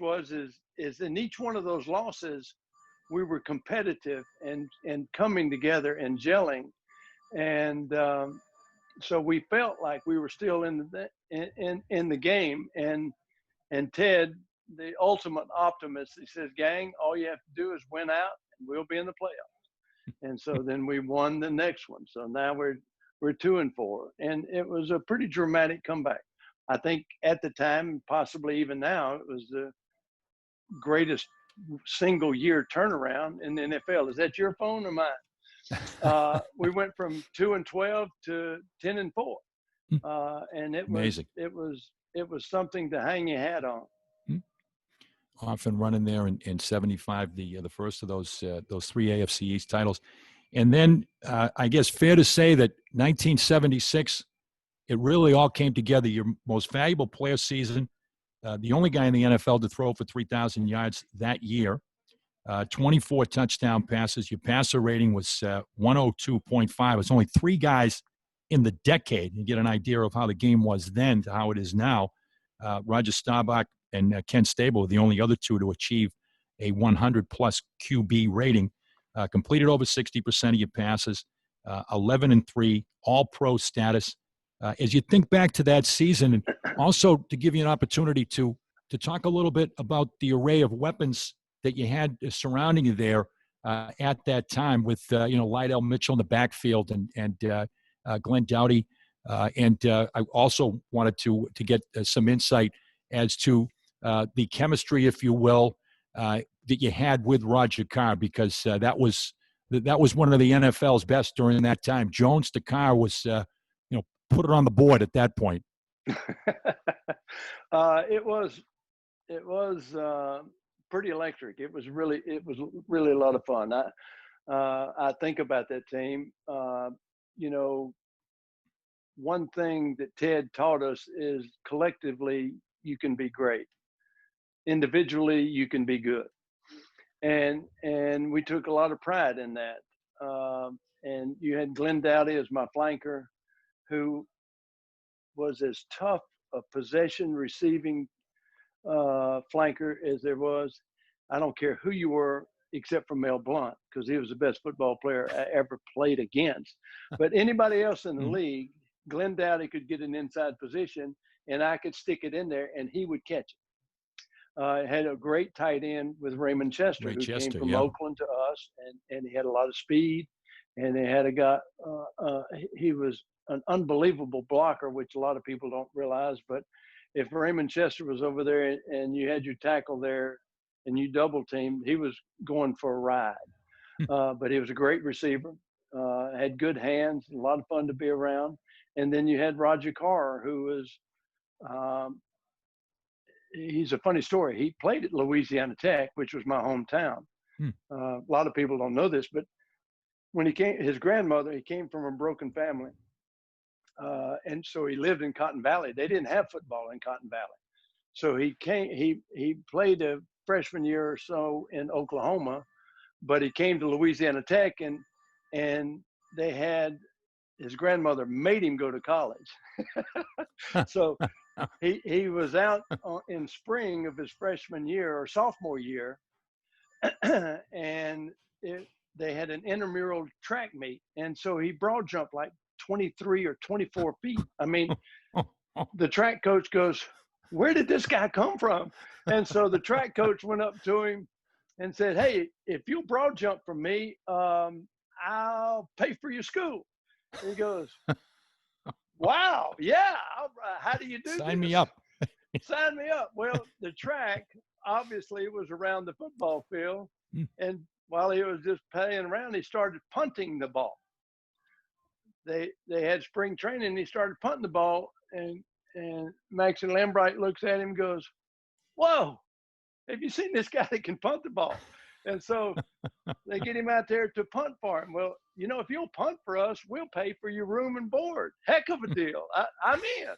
is in each one of those losses, we were competitive and coming together and gelling. And so we felt like we were still in the game. And Ted, the ultimate optimist, he says, "Gang, all you have to do is win out, and we'll be in the playoffs." And so then we won the next one. So now we're 2-4, and it was a pretty dramatic comeback. I think at the time, possibly even now, it was the greatest single year turnaround in the NFL. Is that your phone or mine? We went from 2-12 to 10-4, and it was amazing. It was something to hang your hat on. Off and running there in 75, the first of those 3 AFC East titles. And then I guess fair to say that 1976, it really all came together. Your most valuable player season, the only guy in the NFL to throw for 3,000 yards that year, 24 touchdown passes. Your passer rating was 102.5. It's only 3 guys in the decade. You get an idea of how the game was then to how it is now. Roger Staubach and Ken Stable were the only other 2 to achieve a 100-plus QB rating. Completed over 60% of your passes, 11-3, all-pro status. As you think back to that season, and also to give you an opportunity to talk a little bit about the array of weapons that you had surrounding you there at that time with, Lydell Mitchell in the backfield and Glenn Doughty. And I also wanted to get some insight as to the chemistry, if you will, that you had with Roger Carr, because that was one of the NFL's best during that time. Jones to Carr was, put it on the board at that point? It was pretty electric. It was really a lot of fun. I think about that team. You know, one thing that Ted taught us is collectively you can be great. Individually, you can be good. And we took a lot of pride in that. And you had Glenn Dowdy as my flanker, who was as tough a possession receiving flanker as there was. I don't care who you were, except for Mel Blount, because he was the best football player I ever played against. But anybody else in the league, Glenn Dowdy could get an inside position, and I could stick it in there, and he would catch it. Had a great tight end with Raymond Chester, who came from Oakland to us, and he had a lot of speed. And they had a guy, he was an unbelievable blocker, which a lot of people don't realize. But if Raymond Chester was over there and you had your tackle there and you double teamed, he was going for a ride. But he was a great receiver, had good hands, a lot of fun to be around. And then you had Roger Carr, who was, he's a funny story. He played at Louisiana Tech, which was my hometown. A lot of people don't know this, but when he came, his grandmother, he came from a broken family. And so he lived in Cotton Valley. They didn't have football in Cotton Valley. So he played a freshman year or so in Oklahoma, but he came to Louisiana Tech and they had, his grandmother made him go to college. So he was out in spring of his freshman year or sophomore year, and they had an intramural track meet. And so he broad jumped like 23 or 24 feet. I mean, the track coach goes, "Where did this guy come from?" And so the track coach went up to him and said, "Hey, if you'll broad jump from me, I'll pay for your school." And he goes, "Wow, yeah, how do you do this? Sign me up." Sign me up. Well, the track obviously was around the football field. And while he was just playing around, he started punting the ball. They had spring training, and he started punting the ball, and Maxon Lambright looks at him and goes, "Whoa, have you seen this guy that can punt the ball?" And so they get him out there to punt for him. "Well, you know, if you'll punt for us, we'll pay for your room and board." Heck of a deal. I'm in.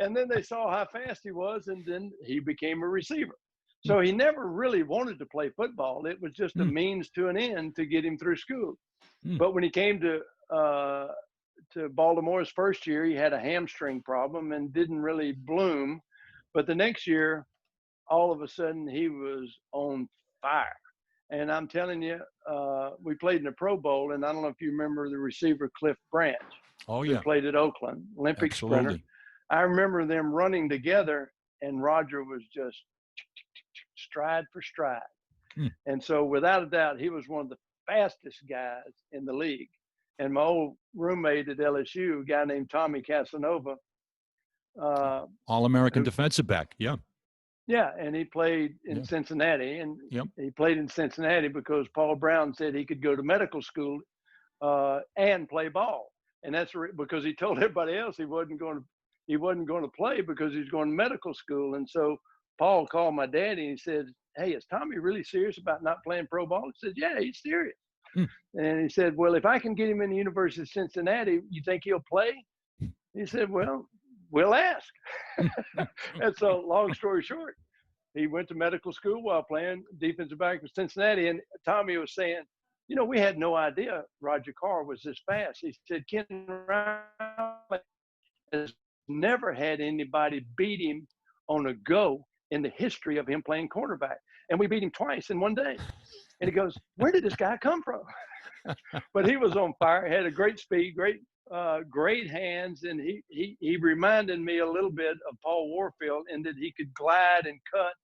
And then they saw how fast he was, and then he became a receiver. So he never really wanted to play football. It was just a means to an end to get him through school. But when he came to Baltimore's first year, he had a hamstring problem and didn't really bloom. But the next year, all of a sudden, he was on fire. And I'm telling you, we played in the Pro Bowl, and I don't know if you remember the receiver Cliff Branch. Oh, yeah. Who played at Oakland, Olympic sprinter. I remember them running together, and Roger was just stride for stride. And so without a doubt, he was one of the fastest guys in the league. And my old roommate at LSU, a guy named Tommy Casanova. All-American defensive back, yeah. Yeah, and he played in Cincinnati. And he played in Cincinnati because Paul Brown said he could go to medical school and play ball. And that's because he told everybody else he wasn't going to play because he was going to medical school. And so Paul called my daddy and he said, "Hey, is Tommy really serious about not playing pro ball?" He said, "Yeah, he's serious." And he said, "Well, if I can get him in the University of Cincinnati, you think he'll play?" He said, "Well, we'll ask." And so long story short, he went to medical school while playing defensive back for Cincinnati. And Tommy was saying, "You know, we had no idea Roger Carr was this fast." He said, "Ken Riley has never had anybody beat him on a go in the history of him playing cornerback. And we beat him twice in one day." And he goes, "Where did this guy come from?" But he was on fire, had a great speed, great hands. And he reminded me a little bit of Paul Warfield in that he could glide and cut,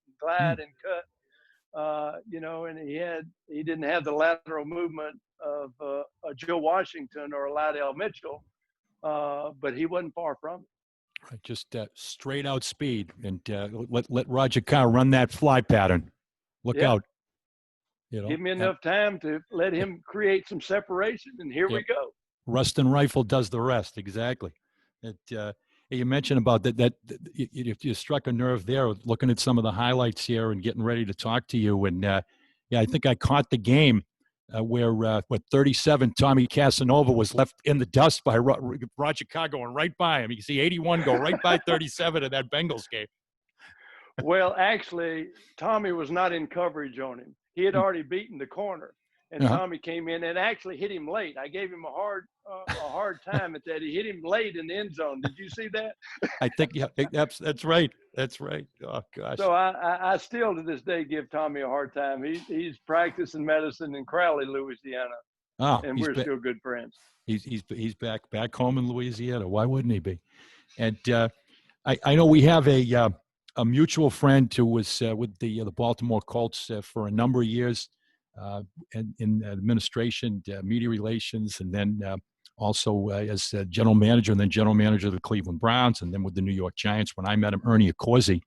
you know, and he didn't have the lateral movement of a Joe Washington or a Lydell Mitchell, but he wasn't far from it. Right, just straight out speed, and let Roger Carr run that fly pattern. Look out. You know, give me enough time to let him create some separation, and here we go. Rustin Rifle does the rest. Exactly. You mentioned about that you struck a nerve there looking at some of the highlights here and getting ready to talk to you. And I think I caught the game where 37 Tommy Casanova was left in the dust by Roger Carr going right by him. You can see 81 go right by 37 in that Bengals game. Well, actually, Tommy was not in coverage on him. He had already beaten the corner, and Tommy came in and actually hit him late. I gave him a hard time at that. He hit him late in the end zone. Did you see that? I think that's right. That's right. Oh gosh. So I still to this day give Tommy a hard time. He's practicing medicine in Crowley, Louisiana, and we're still good friends. He's back home in Louisiana. Why wouldn't he be? And I know we have a mutual friend who was with the Baltimore Colts for a number of years in administration, media relations, and then also as general manager, and then general manager of the Cleveland Browns, and then with the New York Giants when I met him, Ernie Accorsi.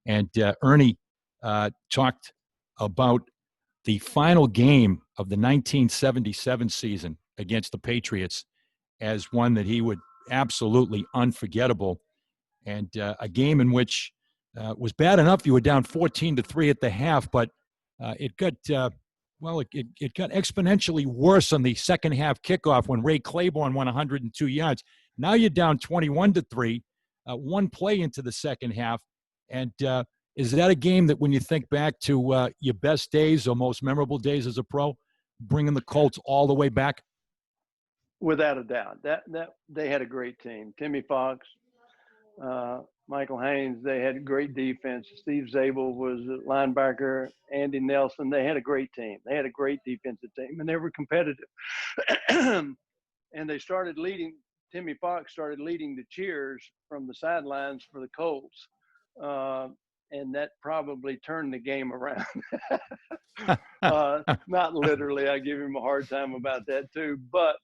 And Ernie talked about the final game of the 1977 season against the Patriots as one that he would absolutely unforgettable, and a game in which was bad enough you were down 14-3 at the half, but it got it got exponentially worse on the second half kickoff when Ray Claiborne won 102 yards. Now you're down 21-3, one play into the second half, and is that a game that when you think back to your best days or most memorable days as a pro, bringing the Colts all the way back? Without a doubt, that they had a great team. Timmy Fox, Michael Haynes, they had a great defense. Steve Zabel was a linebacker. Andy Nelson, they had a great team. They had a great defensive team, and they were competitive. And they started leading. Timmy Fox started leading the cheers from the sidelines for the Colts, and that probably turned the game around. Not literally. I give him a hard time about that too, but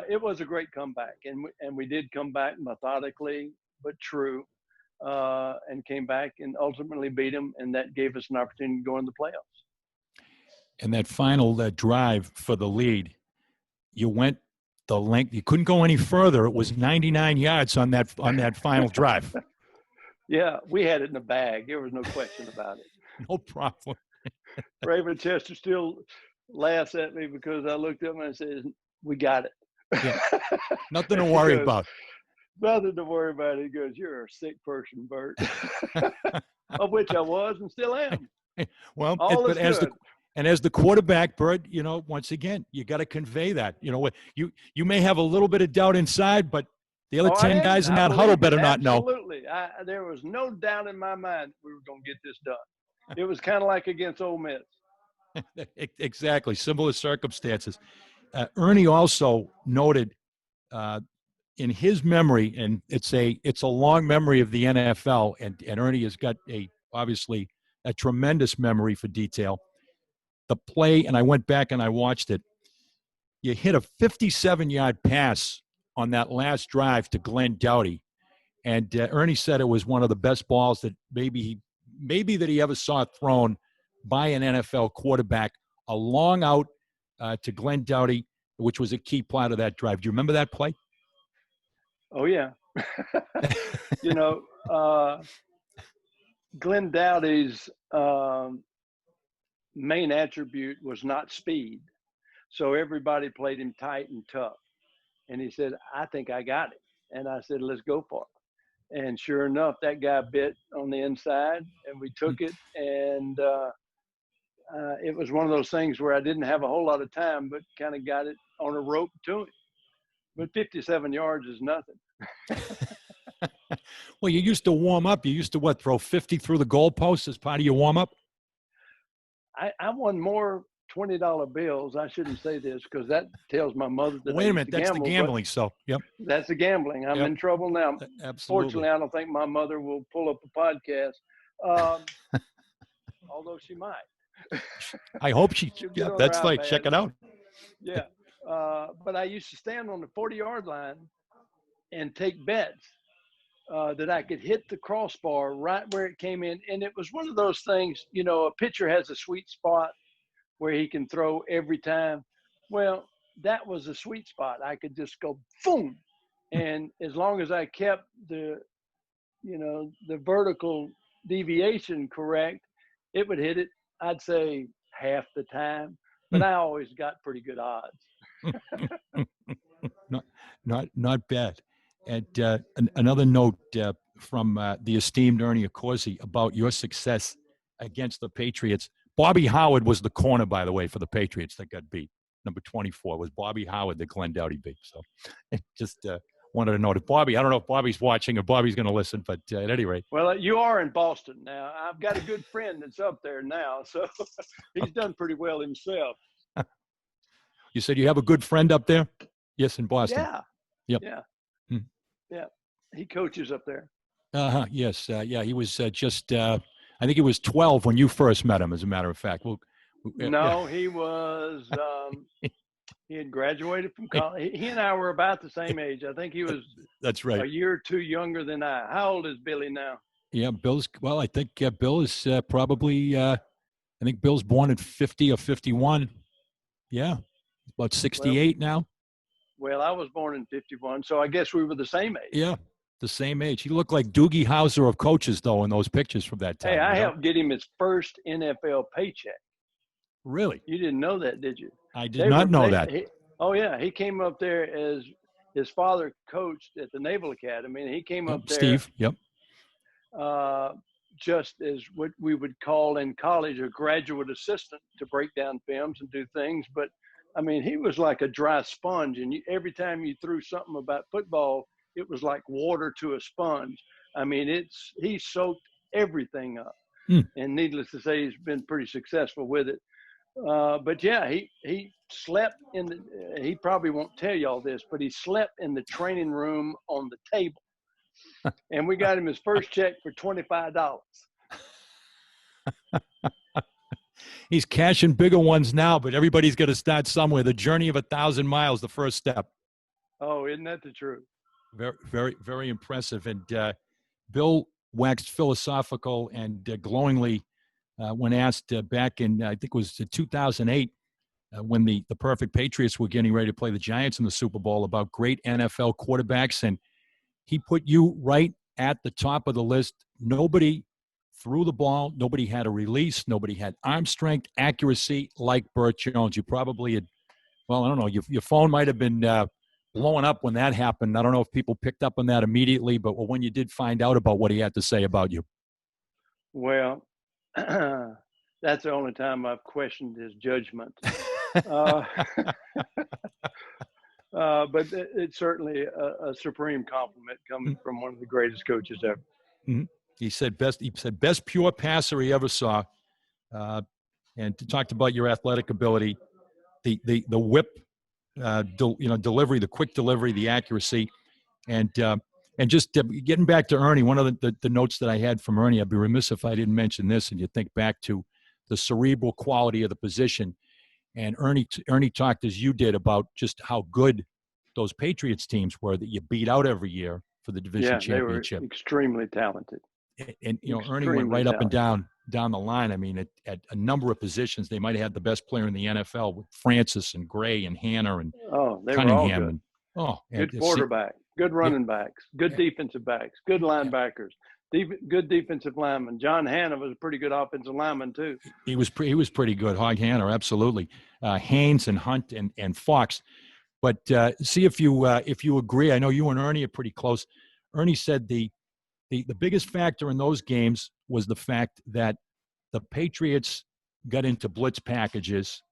it was a great comeback, and we did come back methodically but true, and came back and ultimately beat them, and that gave us an opportunity to go in the playoffs. And that final drive for the lead, you went the length. You couldn't go any further. It was 99 yards on that final drive. Yeah, we had it in the bag. There was no question about it. No problem. Raven Chester still laughs at me because I looked up and I said, "We got it." Yeah. Nothing to worry about. Nothing to worry about. He goes, "You're a sick person, Bert," of which I was and still am. Well, as the quarterback, Bert, once again, you got to convey that. You may have a little bit of doubt inside, but the other 10 guys in that huddle better not know. Absolutely. There was no doubt in my mind we were going to get this done. It was kind of like against Ole Miss. Exactly. Similar circumstances. Ernie also noted in his memory, and it's a long memory of the NFL, and Ernie has got obviously a tremendous memory for detail. The play, and I went back and I watched it. You hit a 57-yard pass on that last drive to Glenn Doughty, and Ernie said it was one of the best balls that maybe that he ever saw thrown by an NFL quarterback. A long out to Glenn Doughty, which was a key part of that drive. Do you remember that play? Oh yeah. Glenn Doughty's main attribute was not speed, so everybody played him tight and tough. And he said, "I think I got it." And I said, "Let's go for it." And sure enough, that guy bit on the inside, and we took it. And it was one of those things where I didn't have a whole lot of time, but kind of got it on a rope to him. But 57 yards is nothing. Well, you used to warm up. You used to throw 50 through the goalpost as part of your warm up? I won more $20 bills. I shouldn't say this because that tells my mother that. Wait a minute, that's the gambling. So, yep. That's the gambling. I'm in trouble now. Absolutely. Fortunately, I don't think my mother will pull up a podcast, although she might. I hope she. Yeah, that's like check it out. Yeah, but I used to stand on the 40-yard line and take bets that I could hit the crossbar right where it came in, and it was one of those things. A pitcher has a sweet spot where he can throw every time. Well, that was a sweet spot. I could just go boom, and as long as I kept the vertical deviation correct, it would hit it. I'd say half the time, but I always got pretty good odds. Not bad. And another note from the esteemed Ernie Accorsi about your success against the Patriots. Bobby Howard was the corner, by the way, for the Patriots that got beat. Number 24 was Bobby Howard that Glenn Doughty beat. So just wanted to note it. Bobby, I don't know if Bobby's watching or Bobby's going to listen, but at any rate. Well, you are in Boston now. I've got a good friend that's up there now, so he's done pretty well himself. You said you have a good friend up there? Yes, in Boston. Yeah. Yep. Yeah. Yeah. He coaches up there. Yes. He was just, I think he was 12 when you first met him, as a matter of fact. No, he was, he had graduated from college. He and I were about the same age. I think he was That's right. a year or two younger than I. How old is Billy now? Yeah, I think Bill is probably, I think Bill's born at 50 or 51. Yeah. About 68 now. Well, I was born in 51, so I guess we were the same age. Yeah, the same age. He looked like Doogie Howser of coaches, though, in those pictures from that time. Hey, I helped get him his first NFL paycheck. Really? You didn't know that, did you? I did not know that. He came up there as his father coached at the Naval Academy, and he came up there. Steve, yep. Just as what we would call in college a graduate assistant to break down films and do things. But, I mean, he was like a dry sponge, and every time you threw something about football, it was like water to a sponge. I mean, he soaked everything up. And needless to say, he's been pretty successful with it. But yeah, he slept he probably won't tell y'all this, but he slept in the training room on the table. And we got him his first check for $25. He's cashing bigger ones now, but everybody's got to start somewhere. The journey of 1,000 miles, the first step. Oh, isn't that the truth? Very, very, very impressive. And Bill waxed philosophical and glowingly when asked back in, I think it was 2008, when the Perfect Patriots were getting ready to play the Giants in the Super Bowl, about great NFL quarterbacks. And he put you right at the top of the list. Nobody threw the ball. Nobody had a release. Nobody had arm strength, accuracy like Bert Jones. You probably had, well, I don't know, your phone might have been blowing up when that happened. I don't know if people picked up on that immediately, but when you did find out about what he had to say about you. Well, that's the only time I've questioned his judgment. But it's certainly a supreme compliment coming from one of the greatest coaches ever. Mm-hmm. He said best pure passer he ever saw, and talked about your athletic ability, the whip, delivery, the quick delivery, the accuracy, and just getting back to Ernie. One of the notes that I had from Ernie, I'd be remiss if I didn't mention this, and you think back to the cerebral quality of the position. And Ernie talked, as you did, about just how good those Patriots teams were that you beat out every year for the division championship. They were extremely talented. And Ernie went right up and down the line. I mean, at a number of positions, they might have had the best player in the NFL with Francis and Gray and Hanna and Cunningham. Good quarterback, good running backs, good defensive backs, good linebackers. Good defensive lineman. John Hanna was a pretty good offensive lineman too. He was pretty good. Hog Hanna, absolutely. Haynes and Hunt and Fox. But see if you agree. I know you and Ernie are pretty close. Ernie said the biggest factor in those games was the fact that the Patriots got into blitz packages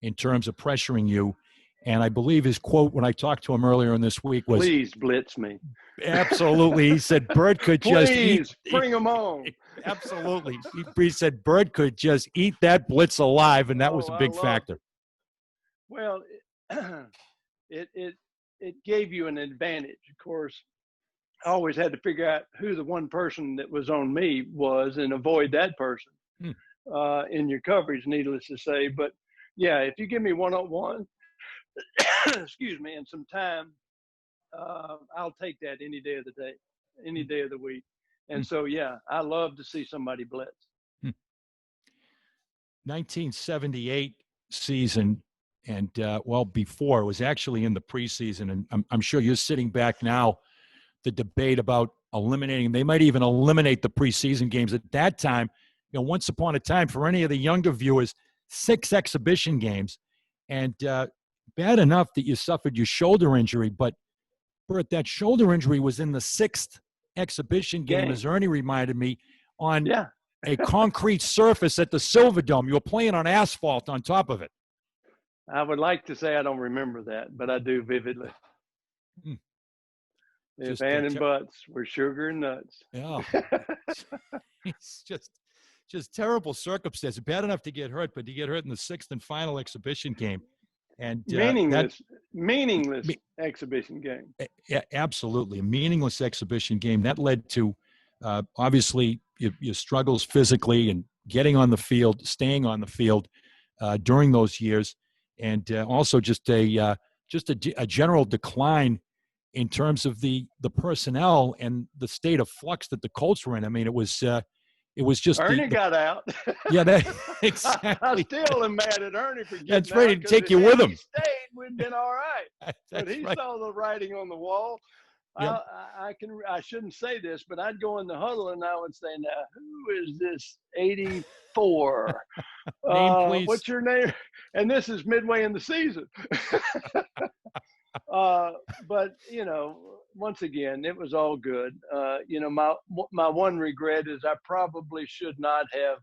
in terms of pressuring you. And I believe his quote when I talked to him earlier in this week was, "Please blitz me." Absolutely. He said Bert could just bring him on. Absolutely. He said Bert could just eat that blitz alive, and that was a big factor. Well, it gave you an advantage. Of course, I always had to figure out who the one person that was on me was and avoid that person in your coverage, needless to say. But, yeah, if you give me one-on-one, excuse me, and some time, I'll take that any day of the day, any day of the week. And so, yeah, I love to see somebody blitz. 1978 season, And, well, before, it was actually in the preseason. And I'm sure you're sitting back now, the debate about eliminating, they might even eliminate the preseason games. At that time, once upon a time, for any of the younger viewers, 6 exhibition games. And bad enough that you suffered your shoulder injury, but Bert, that shoulder injury was in the 6th exhibition game, as Ernie reminded me, on a concrete surface at the Silverdome. You were playing on asphalt on top of it. I would like to say I don't remember that, but I do vividly. If Ann and Butts were sugar and nuts. Yeah. It's just terrible circumstances. Bad enough to get hurt, but to get hurt in the 6th and final exhibition game. And meaningless exhibition game. Yeah, absolutely. A meaningless exhibition game. That led to, obviously, your struggles physically and getting on the field, staying on the field during those years. And also just a general decline in terms of the personnel and the state of flux that the Colts were in. I mean, it was just Ernie got out. Yeah, exactly. I still am mad at Ernie for getting That's right. He out, didn't take you with him. If he stayed, we'd been all right. But he saw the writing on the wall. Yep. I shouldn't say this, but I'd go in the huddle and I would say, "Now, who is this 84? Name, please. What's your name?" And this is midway in the season. But once again, it was all good. My one regret is I probably should not have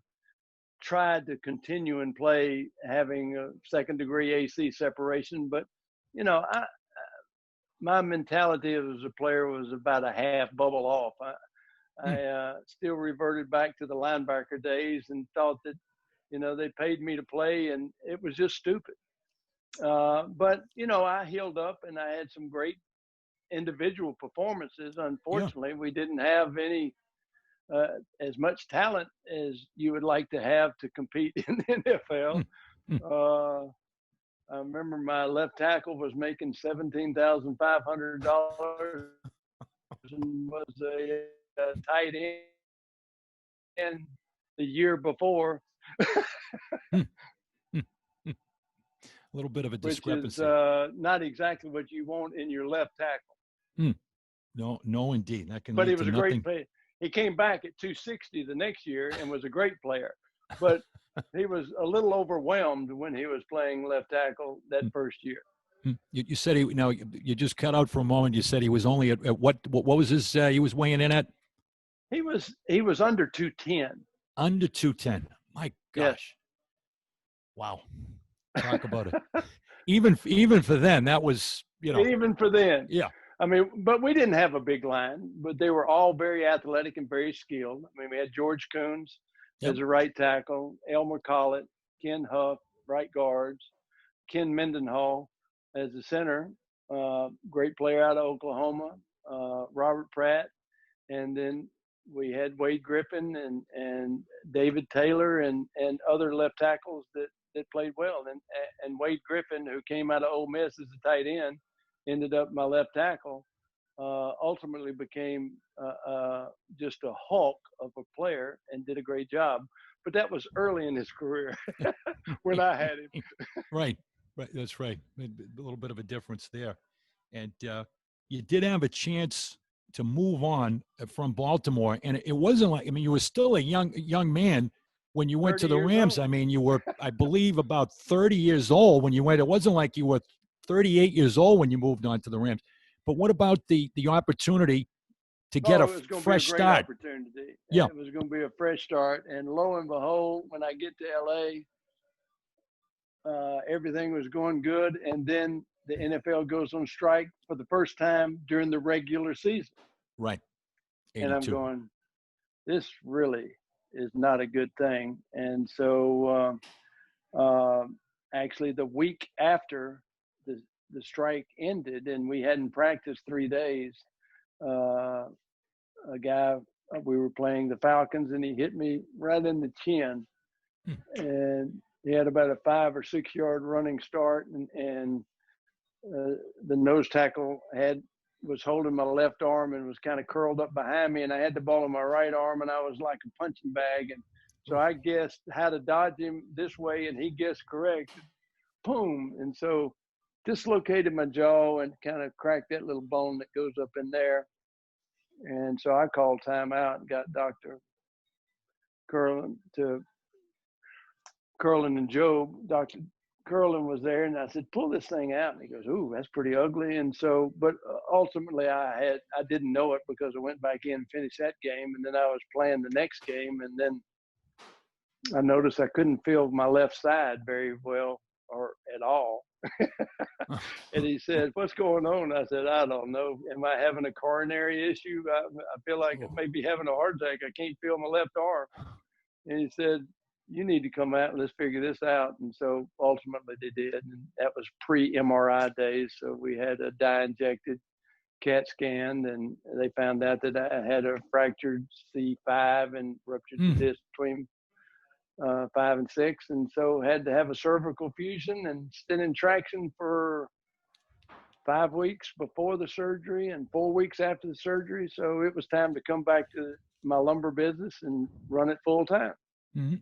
tried to continue and play having a 2nd-degree AC separation. But, my mentality as a player was about a half bubble off. I still reverted back to the linebacker days and thought that, they paid me to play, and it was just stupid. But, I healed up and I had some great individual performances. Unfortunately, we didn't have any as much talent as you would like to have to compete in the NFL. I remember my left tackle was making $17,500 and was a tight end the year before. A little bit of a discrepancy. Which is not exactly what you want in your left tackle. No, indeed. But he was a great player. He came back at 260 the next year and was a great player. But he was a little overwhelmed when he was playing left tackle that first year. You said you just cut out for a moment. You said he was only at what was his, he was weighing in at? He was under 210. Under 210. My gosh. Yes. Wow. Talk about it. Even for then, that was, Even for then. Yeah. I mean, but we didn't have a big line, but they were all very athletic and very skilled. I mean, we had George Coons as a right tackle, Elmer Collett, Ken Huff, right guards, Ken Mendenhall as the center, great player out of Oklahoma, Robert Pratt, and then we had Wade Griffin and David Taylor and other left tackles that played well. And Wade Griffin, who came out of Ole Miss as a tight end, ended up my left tackle, ultimately became just a hulk of a player and did a great job. But that was early in his career when I had him. Right. That's right. A little bit of a difference there. And you did have a chance to move on from Baltimore. And it wasn't like, you were still a young man when you went to the Rams. I mean, you were, I believe, about 30 years old when you went. It wasn't like you were 38 years old when you moved on to the Rams. But what about the opportunity to get a fresh start? Opportunity. Yeah. It was going to be a fresh start. And lo and behold, when I get to L.A., everything was going good. And then the NFL goes on strike for the first time during the regular season. Right. 82. And I'm going, this really is not a good thing. And so actually the week after the strike ended and we hadn't practiced 3 days, a guy, we were playing the Falcons and he hit me right in the chin. And he had about a 5 or 6 yard running start and the nose tackle was holding my left arm and was kind of curled up behind me, and I had the ball in my right arm and I was like a punching bag. And so I guessed how to dodge him this way and he guessed correct. boom. And so dislocated my jaw and kind of cracked that little bone that goes up in there. And so I called timeout and got Dr. Curlin and Job. Dr. Curlin was there, and I said, pull this thing out. And he goes, ooh, that's pretty ugly. And so, but ultimately I didn't know it because I went back in and finished that game. And then I was playing the next game. And then I noticed I couldn't feel my left side very well or at all. And he said, what's going on? I said, I don't know. Am I having a coronary issue? I feel like I may be having a heart attack. I can't feel my left arm. And he said, you need to come out and let's figure this out. And so ultimately they did. And that was pre-MRI days. So we had a dye-injected CAT scan, and they found out that I had a fractured C5 and ruptured the disc between 5 and 6. And so had to have a cervical fusion and stent in traction for 5 weeks before the surgery and 4 weeks after the surgery. So it was time to come back to my lumber business and run it full time. Mm-hmm.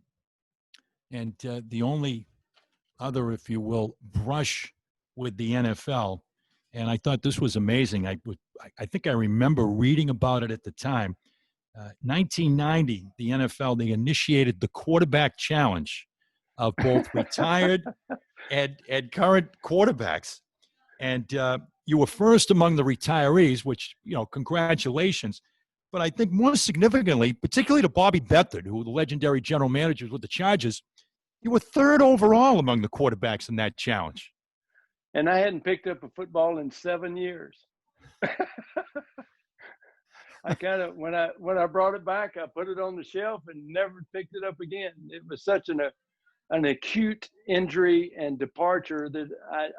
And the only other, if you will, brush with the NFL, and I thought this was amazing. I think I remember reading about it at the time. 1990, the NFL, they initiated the quarterback challenge of both retired and current quarterbacks. And you were first among the retirees, which, congratulations. But I think more significantly, particularly to Bobby Beathard, who the legendary general manager with the Chargers, you were third overall among the quarterbacks in that challenge. And I hadn't picked up a football in 7 years. I kind of, when I brought it back, I put it on the shelf and never picked it up again. It was such an acute injury and departure that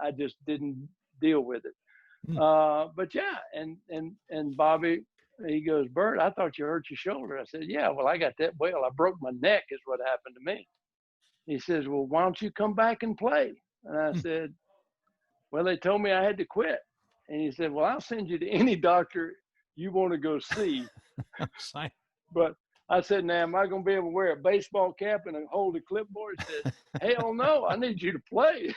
I just didn't deal with it. But yeah, and Bobby, he goes, Bert, I thought you hurt your shoulder. I said, yeah, well, I got that. Well, I broke my neck is what happened to me. He says, well, why don't you come back and play? And I said, well, they told me I had to quit. And he said, well, I'll send you to any doctor you want to go see. But I said, now, am I going to be able to wear a baseball cap and hold a clipboard? He said, hell no, I need you to play.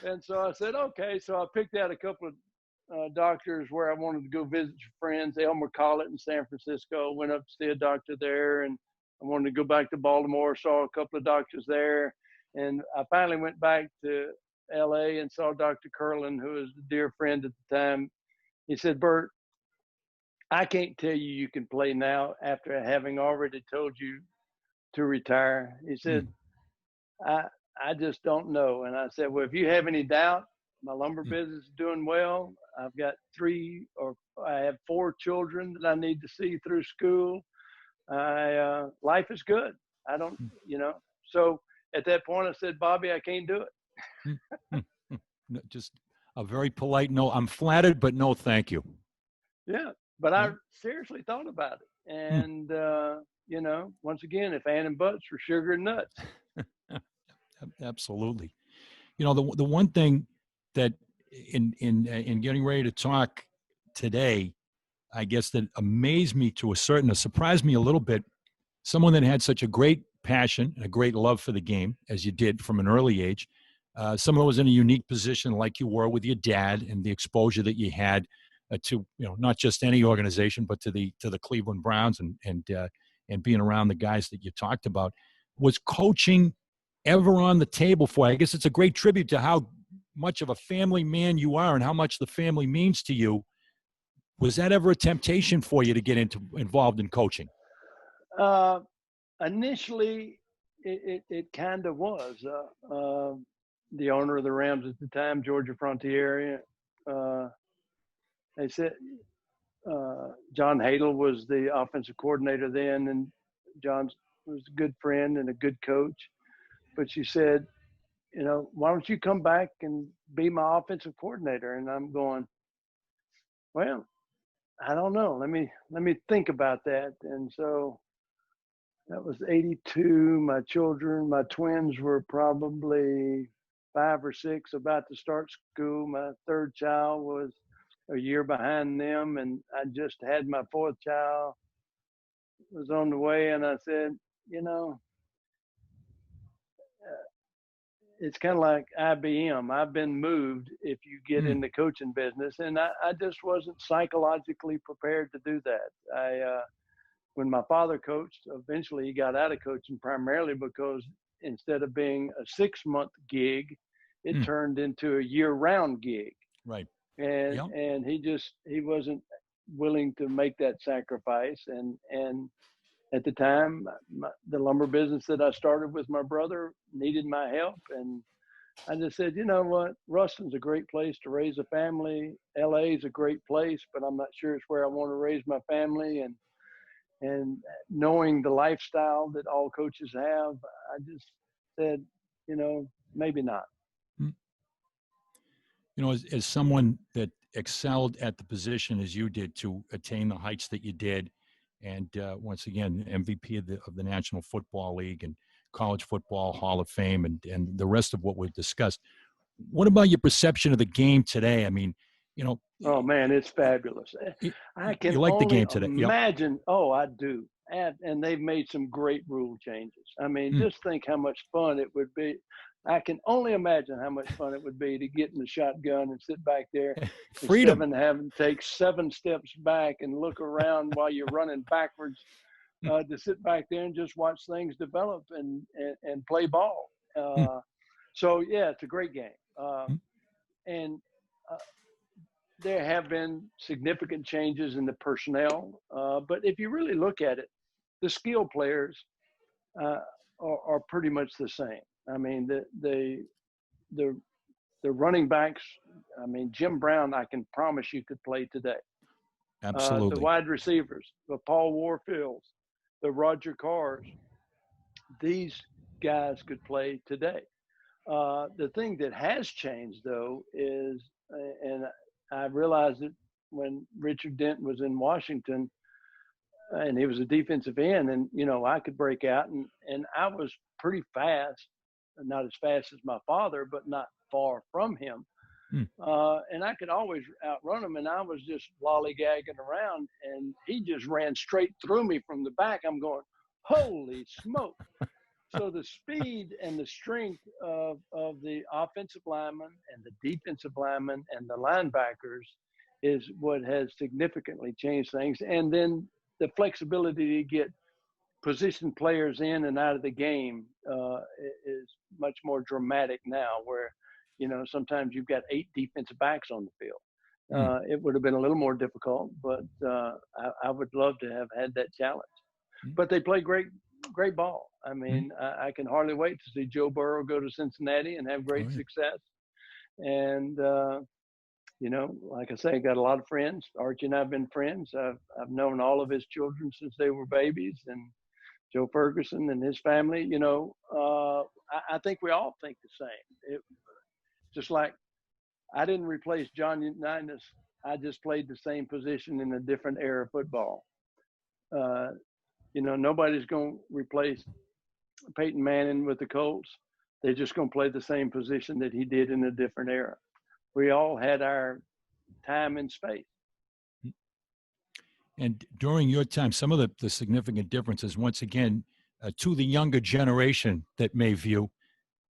And so I said, okay. So I picked out a couple of doctors where I wanted to go visit your friends. Elmer Collett in San Francisco. Went up to see a doctor there, and I wanted to go back to Baltimore, saw a couple of doctors there. And I finally went back to LA and saw Dr. Curlin, who was a dear friend at the time. He said, Bert, I can't tell you can play now after having already told you to retire. He said, I just don't know. And I said, well, if you have any doubt, my lumber business is doing well. I've got I have 4 children that I need to see through school. Life is good. I don't, so at that point I said, Bobby, I can't do it. Just a very polite no. I'm flattered, but no, thank you. Yeah. But I seriously thought about it. And, once again, if and buts were sugar and nuts. Absolutely. The one thing that in getting ready to talk today, I guess that amazed me surprised me a little bit, someone that had such a great passion and a great love for the game, as you did from an early age, someone who was in a unique position like you were with your dad and the exposure that you had to, not just any organization, but to the Cleveland Browns and being around the guys that you talked about. Was coaching ever on the table for you? I guess it's a great tribute to how much of a family man you are and how much the family means to you. Was that ever a temptation for you to get involved in coaching? Initially, it kind of was. The owner of the Rams at the time, Georgia Frontiere, they said John Hadel was the offensive coordinator then, and John was a good friend and a good coach. But she said, why don't you come back and be my offensive coordinator? And I'm going, well, I don't know. Let me think about that. And so that was 82. My twins were probably 5 or 6, about to start school. My third child was a year behind them, and I just had my 4th child was on the way. And I said, it's kind of like IBM. I've been moved if you get in the coaching business, and I just wasn't psychologically prepared to do that. When my father coached, eventually he got out of coaching primarily because instead of being a 6-month gig, it turned into a year-round gig. Right. And he wasn't willing to make that sacrifice. And at the time, the lumber business that I started with my brother needed my help. And I just said, you know what, Ruston's a great place to raise a family. LA is a great place, but I'm not sure it's where I want to raise my family. And knowing the lifestyle that all coaches have, I just said, you know, maybe not. You know, as someone that excelled at the position as you did to attain the heights that you did, and once again, MVP of the National Football League and College Football Hall of Fame and the rest of what we've discussed, what about your perception of the game today? I mean, you know. Oh, man, it's fabulous. I can you like only the game today. imagine. Yep. Oh, I do. And they've made some great rule changes. I mean, just think how much fun it would be. I can only imagine how much fun it would be to get in the shotgun and sit back there Freedom. instead of having to take 7 steps back and look around while you're running backwards, to sit back there and just watch things develop and play ball. So, yeah, it's a great game. And there have been significant changes in the personnel. But if you really look at it, the skill players are pretty much the same. I mean, the running backs, I mean, Jim Brown, I can promise you could play today. Absolutely. The wide receivers, the Paul Warfields, the Roger Carrs, these guys could play today. The thing that has changed, though, is, and I realized it when Richard Dent was in Washington, and he was a defensive end, and, you know, I could break out, and I was pretty fast, not as fast as my father, but not far from him. And I could always outrun him, and I was just lollygagging around, and he just ran straight through me from the back. I'm going, holy smoke. So the speed and the strength of the offensive linemen and the defensive linemen and the linebackers is what has significantly changed things. And then the flexibility to get position players in and out of the game is much more dramatic now, where, you know, sometimes you've got 8 defensive backs on the field. It would have been a little more difficult, but I would love to have had that challenge. But they play great ball. I mean, I can hardly wait to see Joe Burrow go to Cincinnati and have great success. And, you know, like I say, I got a lot of friends. Archie and I have been friends. I've known all of his children since they were babies, and Joe Ferguson and his family. You know, I think we all think the same. Just like I didn't replace John Unitas. I just played the same position in a different era of football. You know, nobody's going to replace Peyton Manning with the Colts. They're just going to play the same position that he did in a different era. We all had our time and space. And during your time, some of the significant differences, once again, to the younger generation that may view,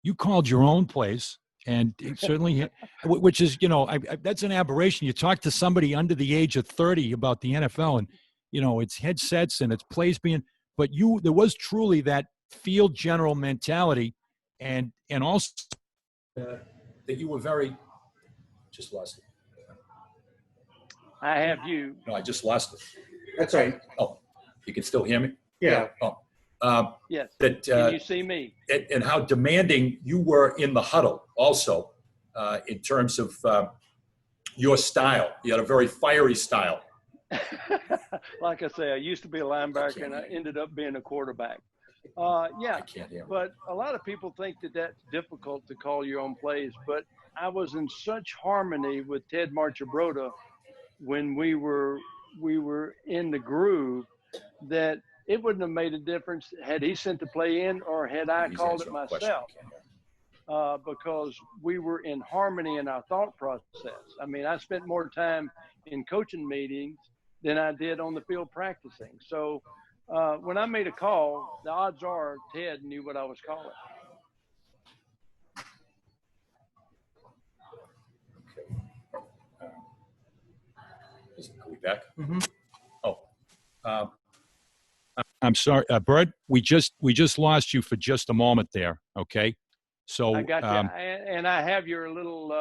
you called your own plays, and certainly, which is, you know, that's an aberration. You talk to somebody under the age of 30 about the NFL, and, you know, it's headsets and it's plays being, but there was truly that field general mentality, and also that you were very, just lost it. I have you. No, I just lost it. That's right. Oh, you can still hear me? Yeah. Oh. Yes. That, can you see me? And how demanding you were in the huddle also, in terms of your style. You had a very fiery style. Like I say, I used to be a linebacker, and I ended up being a quarterback. Yeah, I can't hear. But a lot of people think that that's difficult to call your own plays. But I was in such harmony with Ted Marchibroda when we were in the groove that it wouldn't have made a difference had he sent the play in or had I called it myself, because we were in harmony in our thought process. I mean, I spent more time in coaching meetings than I did on the field practicing. So when I made a call, the odds are Ted knew what I was calling. back? Mhm. Oh, um, I'm sorry, Bert. We just lost you for just a moment there. Okay, so I got you, and I have your little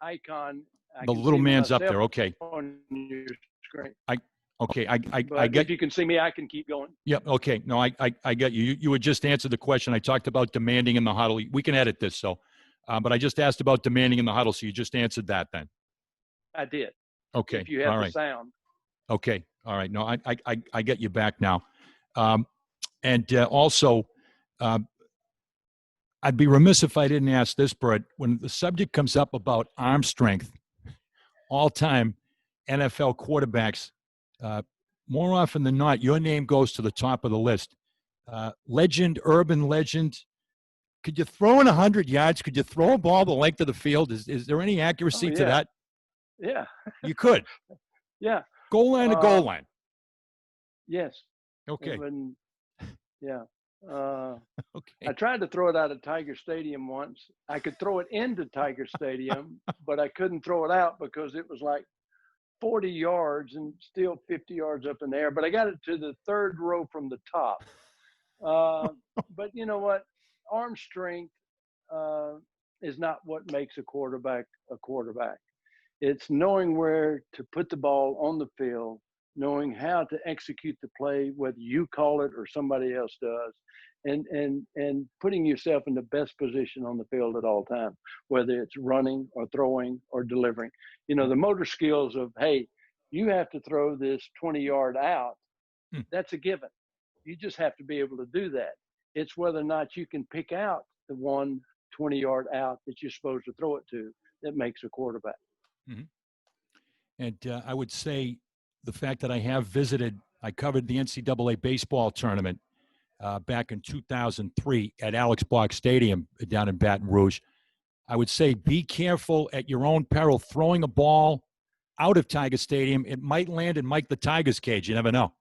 icon. I the can little see man's up myself there. Okay, on your screen. I But get. if you can see me, I can keep going. Yep. Okay. No, I get you. You had just answered the question. I talked about demanding in the huddle. We can edit this, so. But I just asked about demanding in the huddle, so you just answered that then. I did. Okay. If you have All the right. sound. Okay. All right. No, I get you back now. And also, I'd be remiss if I didn't ask this, Brett. When the subject comes up about arm strength, all-time NFL quarterbacks, uh, more often than not, your name goes to the top of the list. Legend, urban legend. Could you throw in 100 yards? Could you throw a ball the length of the field? Is there any accuracy to that? Yeah. You could. Yeah. Goal line to goal line. Yes. Okay. Yeah. Okay. I tried to throw it out of Tiger Stadium once. I could throw it into Tiger Stadium, but I couldn't throw it out because it was like 40 yards and still 50 yards up in the air. But I got it to the third row from the top. But you know what? Arm strength is not what makes a quarterback a quarterback. It's knowing where to put the ball on the field, knowing how to execute the play, whether you call it or somebody else does, and putting yourself in the best position on the field at all times, whether it's running or throwing or delivering. You know, the motor skills of, hey, you have to throw this 20-yard out. That's a given. You just have to be able to do that. It's whether or not you can pick out the 20-yard out that you're supposed to throw it to that makes a quarterback. Mm-hmm. And I would say the fact that I covered the NCAA baseball tournament back in 2003 at Alex Block Stadium down in Baton Rouge. I would say be careful at your own peril throwing a ball out of Tiger Stadium. It might land in Mike the Tiger's cage. You never know.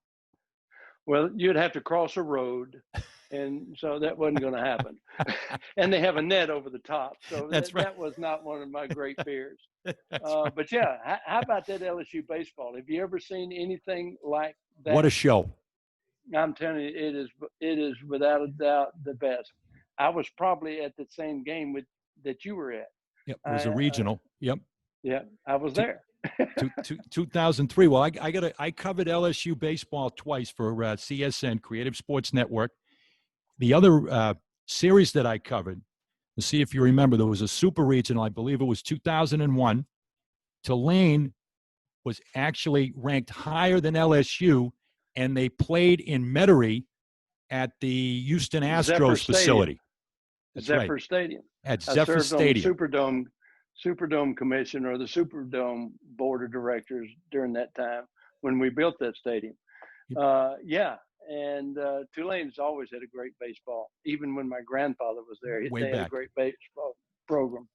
Well, you'd have to cross a road, and so that wasn't going to happen. And they have a net over the top, so that was not one of my great fears. Right. But yeah, how about that LSU baseball? Have you ever seen anything like that? What a show! I'm telling you, it is without a doubt the best. I was probably at the same game that you were at. Yep, it was a regional. Yep. Yeah, I was there. 2003. Well, I covered LSU baseball twice for CSN, Creative Sports Network. The other series that I covered, to see if you remember, there was a super regional. I believe it was 2001. Tulane was actually ranked higher than LSU, and they played in Metairie at the Houston Astros facility. That's Zephyr right. Stadium. At I Zephyr served on the Stadium. Superdome Commission or the Superdome Board of Directors during that time when we built that stadium. Yeah, and Tulane's always had a great baseball. Even when my grandfather was there, they had a great baseball program.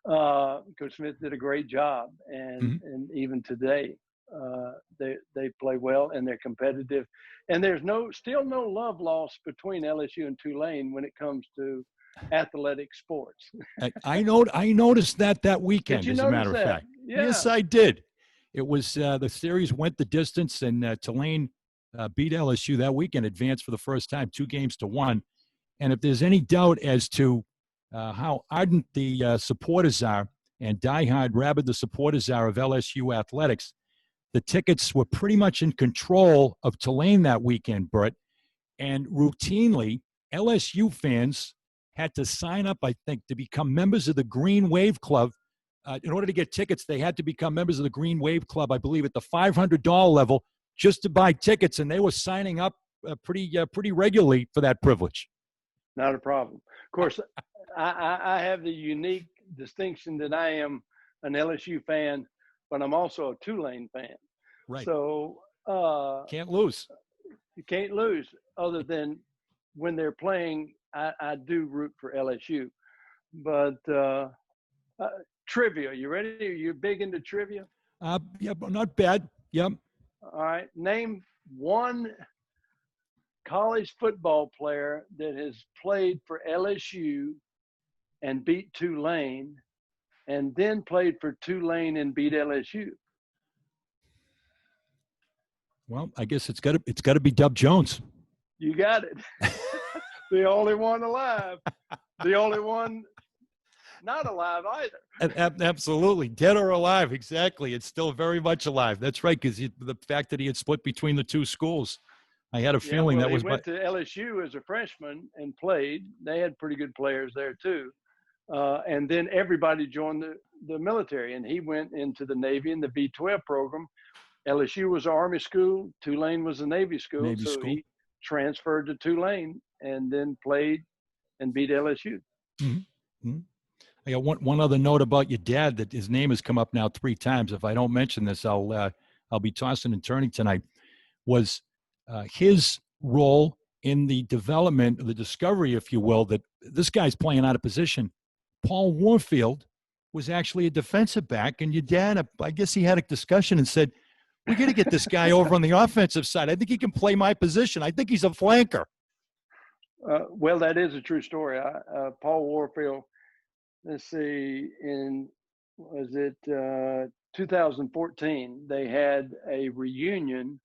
Coach Smith did a great job, and even today, they play well and they're competitive. And there's still no love lost between LSU and Tulane when it comes to athletic sports. I noticed that weekend, as a matter of fact. Yeah. Yes, I did. It was the series went the distance, and Tulane beat LSU that weekend, advanced for the first time, 2-1. And if there's any doubt as to how ardent the supporters are and diehard rabid the supporters are of LSU athletics, the tickets were pretty much in control of Tulane that weekend, Bert. And routinely, LSU fans had to sign up, I think, to become members of the Green Wave Club. In order to get tickets, they had to become members of the Green Wave Club, I believe, at the $500 level just to buy tickets, and they were signing up pretty regularly for that privilege. Not a problem. Of course, I have the unique distinction that I am an LSU fan, but I'm also a Tulane fan. Right. So can't lose. You can't lose, other than when they're playing. I do root for LSU, but trivia. You ready? Are you big into trivia? Yeah, not bad. Yep. All right. Name one college football player that has played for LSU and beat Tulane, and then played for Tulane and beat LSU. Well, I guess it's got to be Bert Jones. You got it. The only one alive. The only one not alive either. Absolutely. Dead or alive. Exactly. It's still very much alive. That's right. Because the fact that he had split between the two schools, I had a feeling that was. He went to LSU as a freshman and played. They had pretty good players there too. And then everybody joined the military, and he went into the Navy in the V-12 program. LSU was an Army school. Tulane was a Navy school. He transferred to Tulane and then played and beat LSU. Mm-hmm. Mm-hmm. I got one other note about your dad that his name has come up now 3 times. If I don't mention this, I'll be tossing and turning tonight. Was his role in the development, the discovery, if you will, that this guy's playing out of position. Paul Warfield was actually a defensive back, and your dad, I guess he had a discussion and said, we got to get this guy over on the offensive side. I think he can play my position. I think he's a flanker. Well, that is a true story. Paul Warfield, let's see, was it 2014, they had a reunion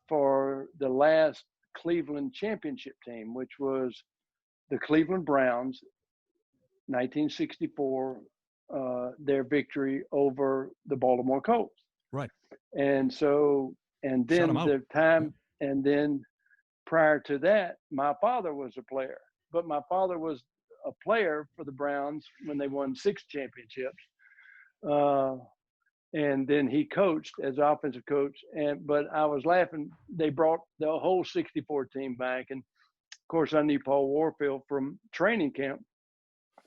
for the last Cleveland championship team, which was the Cleveland Browns, 1964, their victory over the Baltimore Colts. Right. And then prior to that, my father was a player, but my father was a player for the Browns when they won 6 championships. And then he coached as offensive coach. But I was laughing. They brought the whole 64 team back. And of course I knew Paul Warfield from training camp.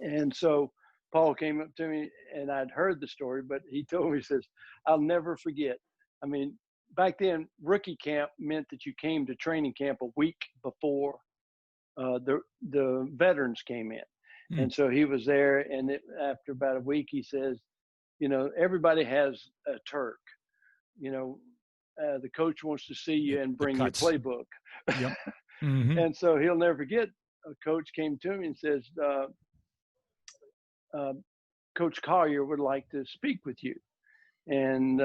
And so Paul came up to me, and I'd heard the story, but he told me, he says, I'll never forget. I mean, back then, rookie camp meant that you came to training camp a week before the veterans came in. Mm. And so he was there, and after about a week, he says, everybody has a Turk. The coach wants to see you and bring your playbook. Yep. Mm-hmm. And so he'll never forget, a coach came to me and says, Coach Collier would like to speak with you. And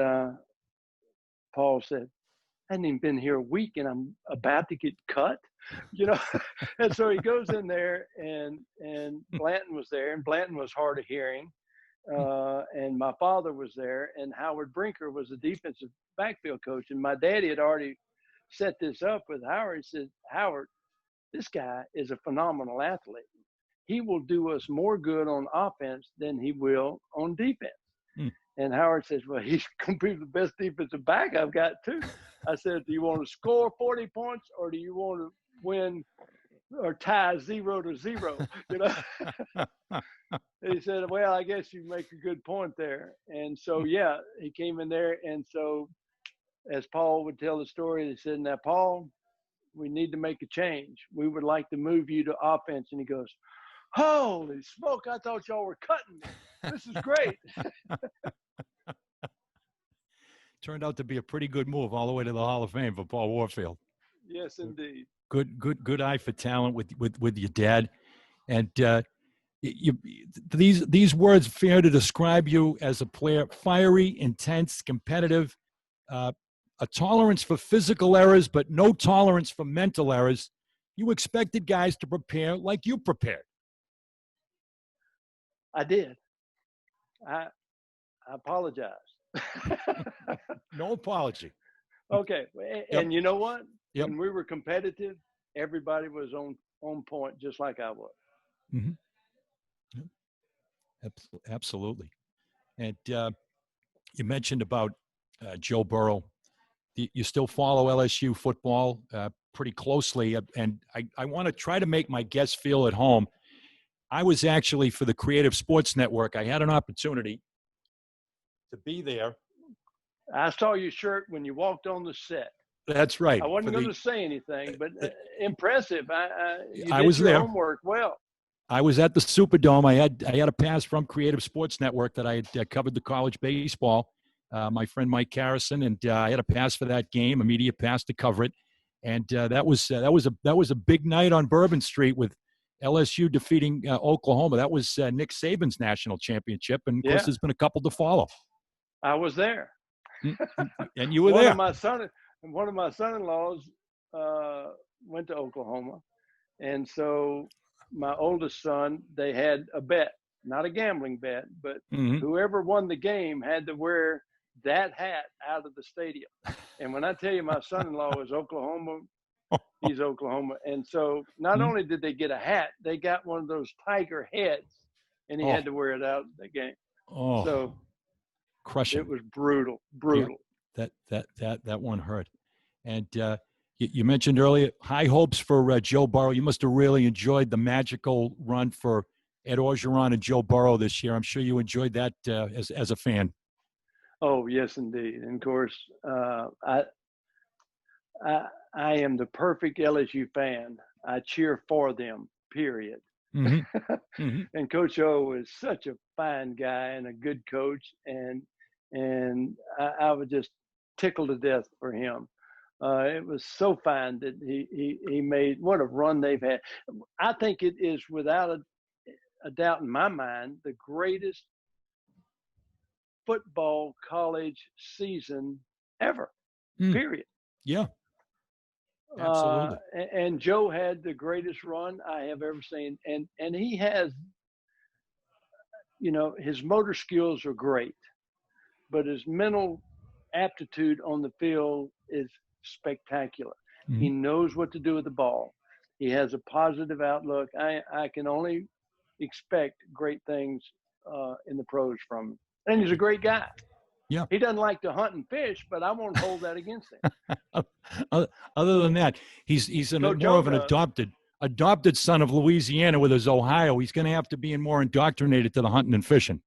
Paul said, I hadn't even been here a week and I'm about to get cut, And so he goes in there, and Blanton was there, and Blanton was hard of hearing. And my father was there, and Howard Brinker was the defensive backfield coach. And my daddy had already set this up with Howard. He said, Howard, this guy is a phenomenal athlete. He will do us more good on offense than he will on defense. Hmm. And Howard says, well, he's going to be the best defensive back I've got too. I said, do you want to score 40 points or do you want to win or tie 0-0? He said, well, I guess you make a good point there. And so, yeah, he came in there. And so as Paul would tell the story, he said, now, Paul, we need to make a change. We would like to move you to offense. And he goes, holy smoke, I thought y'all were cutting me. This is great. Turned out to be a pretty good move all the way to the Hall of Fame for Paul Warfield. Yes, indeed. Good eye for talent with your dad. And these words fair to describe you as a player: fiery, intense, competitive, a tolerance for physical errors, but no tolerance for mental errors. You expected guys to prepare like you prepared. I did. I apologize. No apology. Okay. And you know what? Yep. When we were competitive, everybody was on point, just like I was. Mm-hmm. Yep. Absolutely. And you mentioned about Joe Burrow. You still follow LSU football pretty closely, and I want to try to make my guests feel at home. I was actually, for the Creative Sports Network, I had an opportunity to be there. I saw your shirt when you walked on the set. That's right. I wasn't going to say anything, but impressive. You I did was your there. Homework well. I was at the Superdome. I had a pass from Creative Sports Network that I had covered the college baseball. My friend Mike Harrison, and I had a pass for that game, a media pass to cover it, and that was a big night on Bourbon Street with LSU defeating Oklahoma. That was Nick Saban's national championship, and of course, there's been a couple to follow. I was there. And you were there. And one of my son-in-laws went to Oklahoma. And so my oldest son, they had a bet, not a gambling bet, but whoever won the game had to wear that hat out of the stadium. And when I tell you my son-in-law is Oklahoma, he's Oklahoma. And so not only did they get a hat, they got one of those tiger heads, and he had to wear it out of the game. So crushing. It was brutal. Yeah, that one hurt. And you mentioned earlier high hopes for Joe Burrow. You must have really enjoyed the magical run for Ed Orgeron and Joe Burrow this year. I'm sure you enjoyed that as a fan. Oh, yes, indeed. And of course, I am the perfect LSU fan. I cheer for them, period. And Coach O is such a fine guy and a good coach, and I was just tickled to death for him. It was so fine that he made what a run they've had. I think it is without a doubt in my mind the greatest football college season ever. Period. Yeah. Absolutely. And Joe had the greatest run I have ever seen. And he has, his motor skills are great, but his mental aptitude on the field is spectacular. He knows what to do with the ball. He has a positive outlook. I can only expect great things in the pros from him. And he's a great guy. Yeah. He doesn't like to hunt and fish, but I won't hold that against him. Other than that, he's more of an adopted son of Louisiana with his Ohio. He's going to have to be more indoctrinated to the hunting and fishing.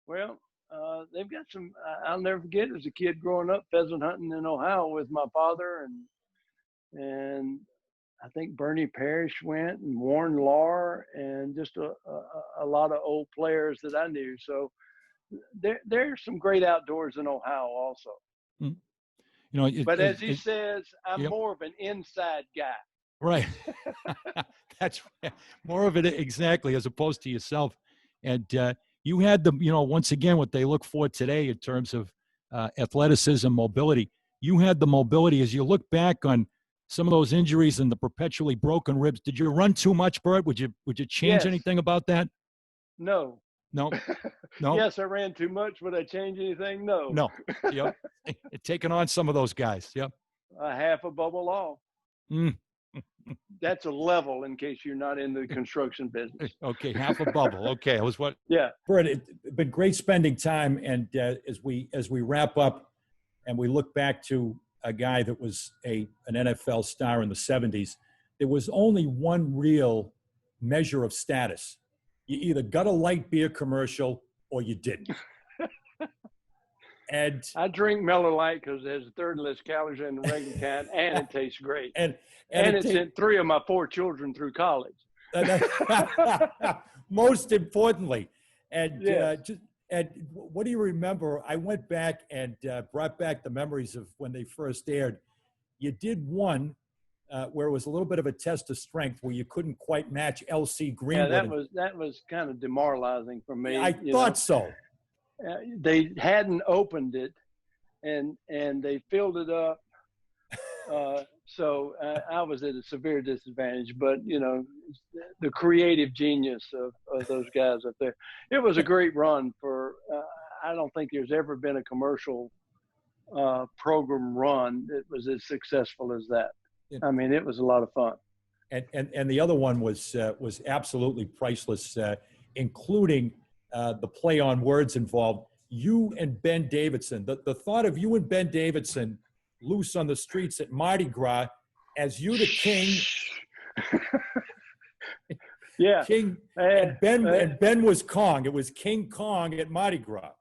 Well, they've got some. I'll never forget as a kid growing up pheasant hunting in Ohio with my father, and I think Bernie Parrish went, and Warren Lahr, and just a lot of old players that I knew. So there's some great outdoors in Ohio also. But as he says, I'm more of an inside guy. Right. That's more of it, exactly, as opposed to yourself. And you had once again, what they look for today in terms of athleticism, mobility. You had the mobility. As you look back on some of those injuries and the perpetually broken ribs, did you run too much, Bert? Would you change anything about that? No. No. Yes, I ran too much. Would I change anything? No. No. Yep. Taking on some of those guys. Yep. A half a bubble off. That's a level in case you're not in the construction business. Okay, half a bubble. Okay, it was what? Yeah. Bert, it's been great spending time, and as we wrap up and we look back to a guy that was an NFL star in the 70s, there was only one real measure of status. You either got a light beer commercial or you didn't. And I drink Miller Lite because it has a third less calories than the regular kind, and it tastes great. And it sent 3 of my 4 children through college. Most importantly. And yes. And what do you remember? I went back and brought back the memories of when they first aired. You did one where it was a little bit of a test of strength, where you couldn't quite match L.C. Greenwood. Yeah, that was kind of demoralizing for me. I thought so. They hadn't opened it, and they filled it up. So I was at a severe disadvantage. But the creative genius of those guys up there. It was a great run for. I don't think there's ever been a commercial program run that was as successful as that. I mean, it was a lot of fun. And the other one was absolutely priceless, including the play on words involved. You and Ben Davidson, the thought of you and Ben Davidson loose on the streets at Mardi Gras as you the king. Yeah. King. And Ben was Kong. It was King Kong at Mardi Gras.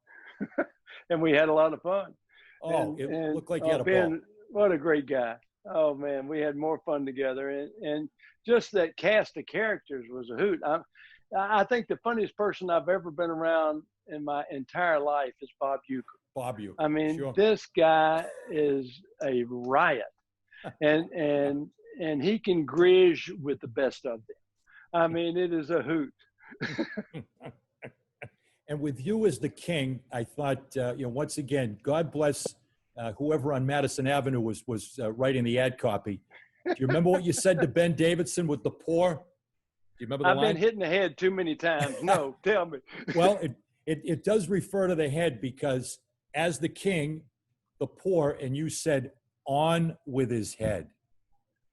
And we had a lot of fun. Oh, it looked like you had a Ben, ball. What a great guy. Oh, man, we had more fun together. And just that cast of characters was a hoot. I think the funniest person I've ever been around in my entire life is Bob Uecker. Bob Uecker. I mean, sure. This guy is a riot. And he can grizz with the best of them. I mean, it is a hoot. And with you as the king, I thought, once again, God bless whoever on Madison Avenue was writing the ad copy. Do you remember what you said to Ben Davidson with the poor? Do you remember the I've line? been hitting the head too many times. No, tell me. Well, it does refer to the head because as the king, the poor, and you said on with his head.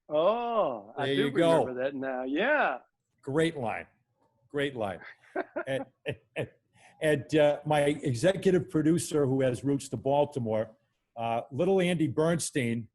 Oh, There I do you go. remember that now. Yeah. Great line. Great line. and my executive producer who has roots to Baltimore, little Andy Bernstein,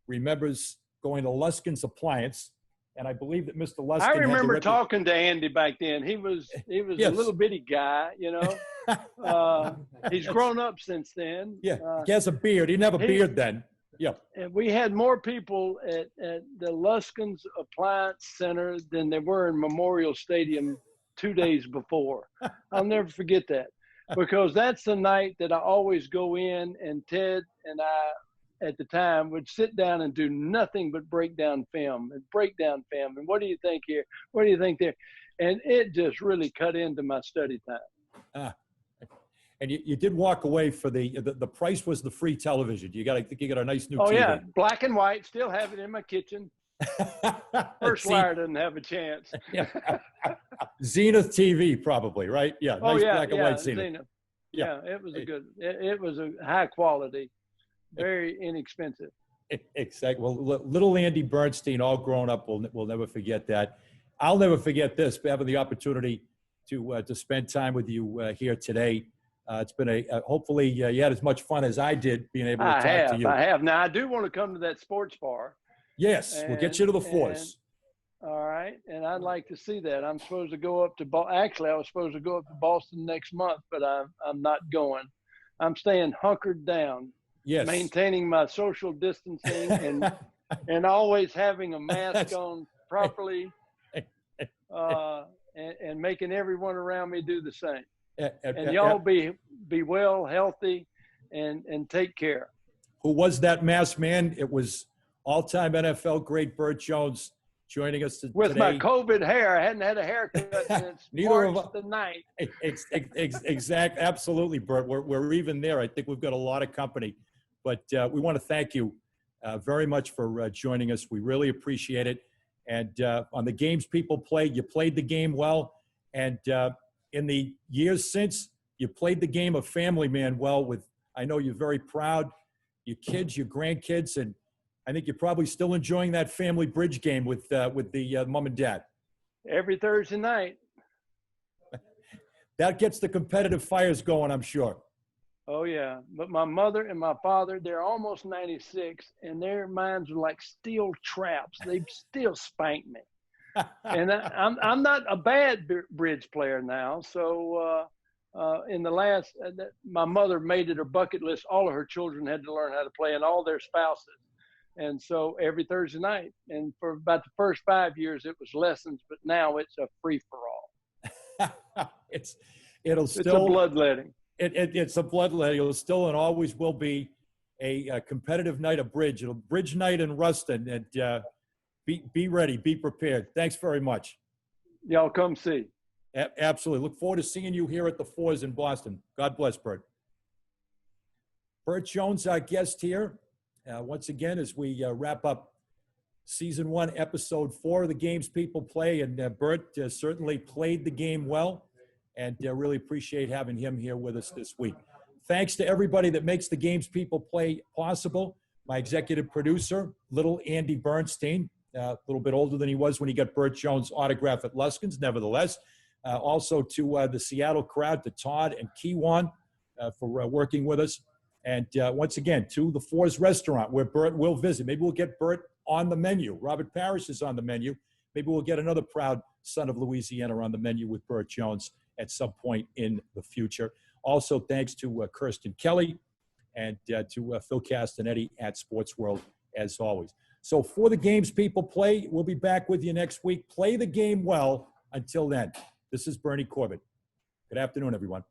remembers going to Luskin's Appliance. And I believe that Mr. Luskin I remember had talking to Andy back then. He was Yes. a little bitty guy, you know. He's grown up since then. Yeah, he has a beard. He didn't have a beard then. Yeah. And we had more people at the Luskin's Appliance Center than there were in Memorial Stadium 2 days before. I'll never forget that, because that's the night that I always go in, and Ted and I at the time would sit down and do nothing but break down film. And what do you think here? What do you think there? And it just really cut into my study time. And you did walk away for the price was the free television. You got a nice new TV. Oh yeah, black and white. Still have it in my kitchen. First Wire doesn't have a chance. Yeah. Zenith TV probably, right? Yeah, nice black and white Zenith. Yeah, it was a good. It was a high quality, very inexpensive. Exactly. Well, little Andy Bernstein, all grown up, we'll never forget that. I'll never forget this, having the opportunity to spend time with you here today. It's been hopefully you had as much fun as I did being able to talk to you. I have. Now I do want to come to that sports bar. Yes, we'll get you to the Fours. All right, and I'd like to see that. I'm supposed to go up to actually I was supposed to go up to Boston next month, but I'm not going. I'm staying hunkered down. Yes, maintaining my social distancing and always having a mask on properly, and making everyone around me do the same. And y'all be well, healthy, and take care. Who was that masked man? It was all-time NFL great Bert Jones joining us today. With my COVID hair. I hadn't had a haircut since March the 9th. Exact. Absolutely, Bert. We're even there. I think we've got a lot of company. But we want to thank you very much for joining us. We really appreciate it. And on the games people played, you played the game well. And in the years since, you played the game of family man well. I know you're very proud, your kids, your grandkids, and I think you're probably still enjoying that family bridge game with the mom and dad. Every Thursday night. That gets the competitive fires going, I'm sure. Oh, yeah. But my mother and my father, they're almost 96, and their minds are like steel traps. They still spank me. And I'm not a bad bridge player now. So in the last, my mother made it her bucket list. All of her children had to learn how to play, and all their spouses. And so every Thursday night, and for about the first 5 years, it was lessons, but now it's a free-for-all. It's a bloodletting. It's a bloodletting. It'll still and always will be a competitive night of bridge. It'll bridge night in Ruston, and be ready, be prepared. Thanks very much. Y'all come see. Absolutely. Look forward to seeing you here at the Fours in Boston. God bless, Bert. Bert Jones, our guest here. Once again, as we wrap up Season 1, Episode 4 of the Games People Play, and Bert certainly played the game well, and really appreciate having him here with us this week. Thanks to everybody that makes the Games People Play possible. My executive producer, little Andy Bernstein, a little bit older than he was when he got Bert Jones' autograph at Luskin's, nevertheless. Also to the Seattle crowd, to Todd and Kiwan for working with us. And once again, to the Fours restaurant where Bert will visit. Maybe we'll get Bert on the menu. Robert Parrish is on the menu. Maybe we'll get another proud son of Louisiana on the menu with Bert Jones at some point in the future. Also, thanks to Kirsten Kelly and to Phil Castanetti at Sports World, as always. So for the Games People Play, we'll be back with you next week. Play the game well. Until then, this is Bernie Corbett. Good afternoon, everyone.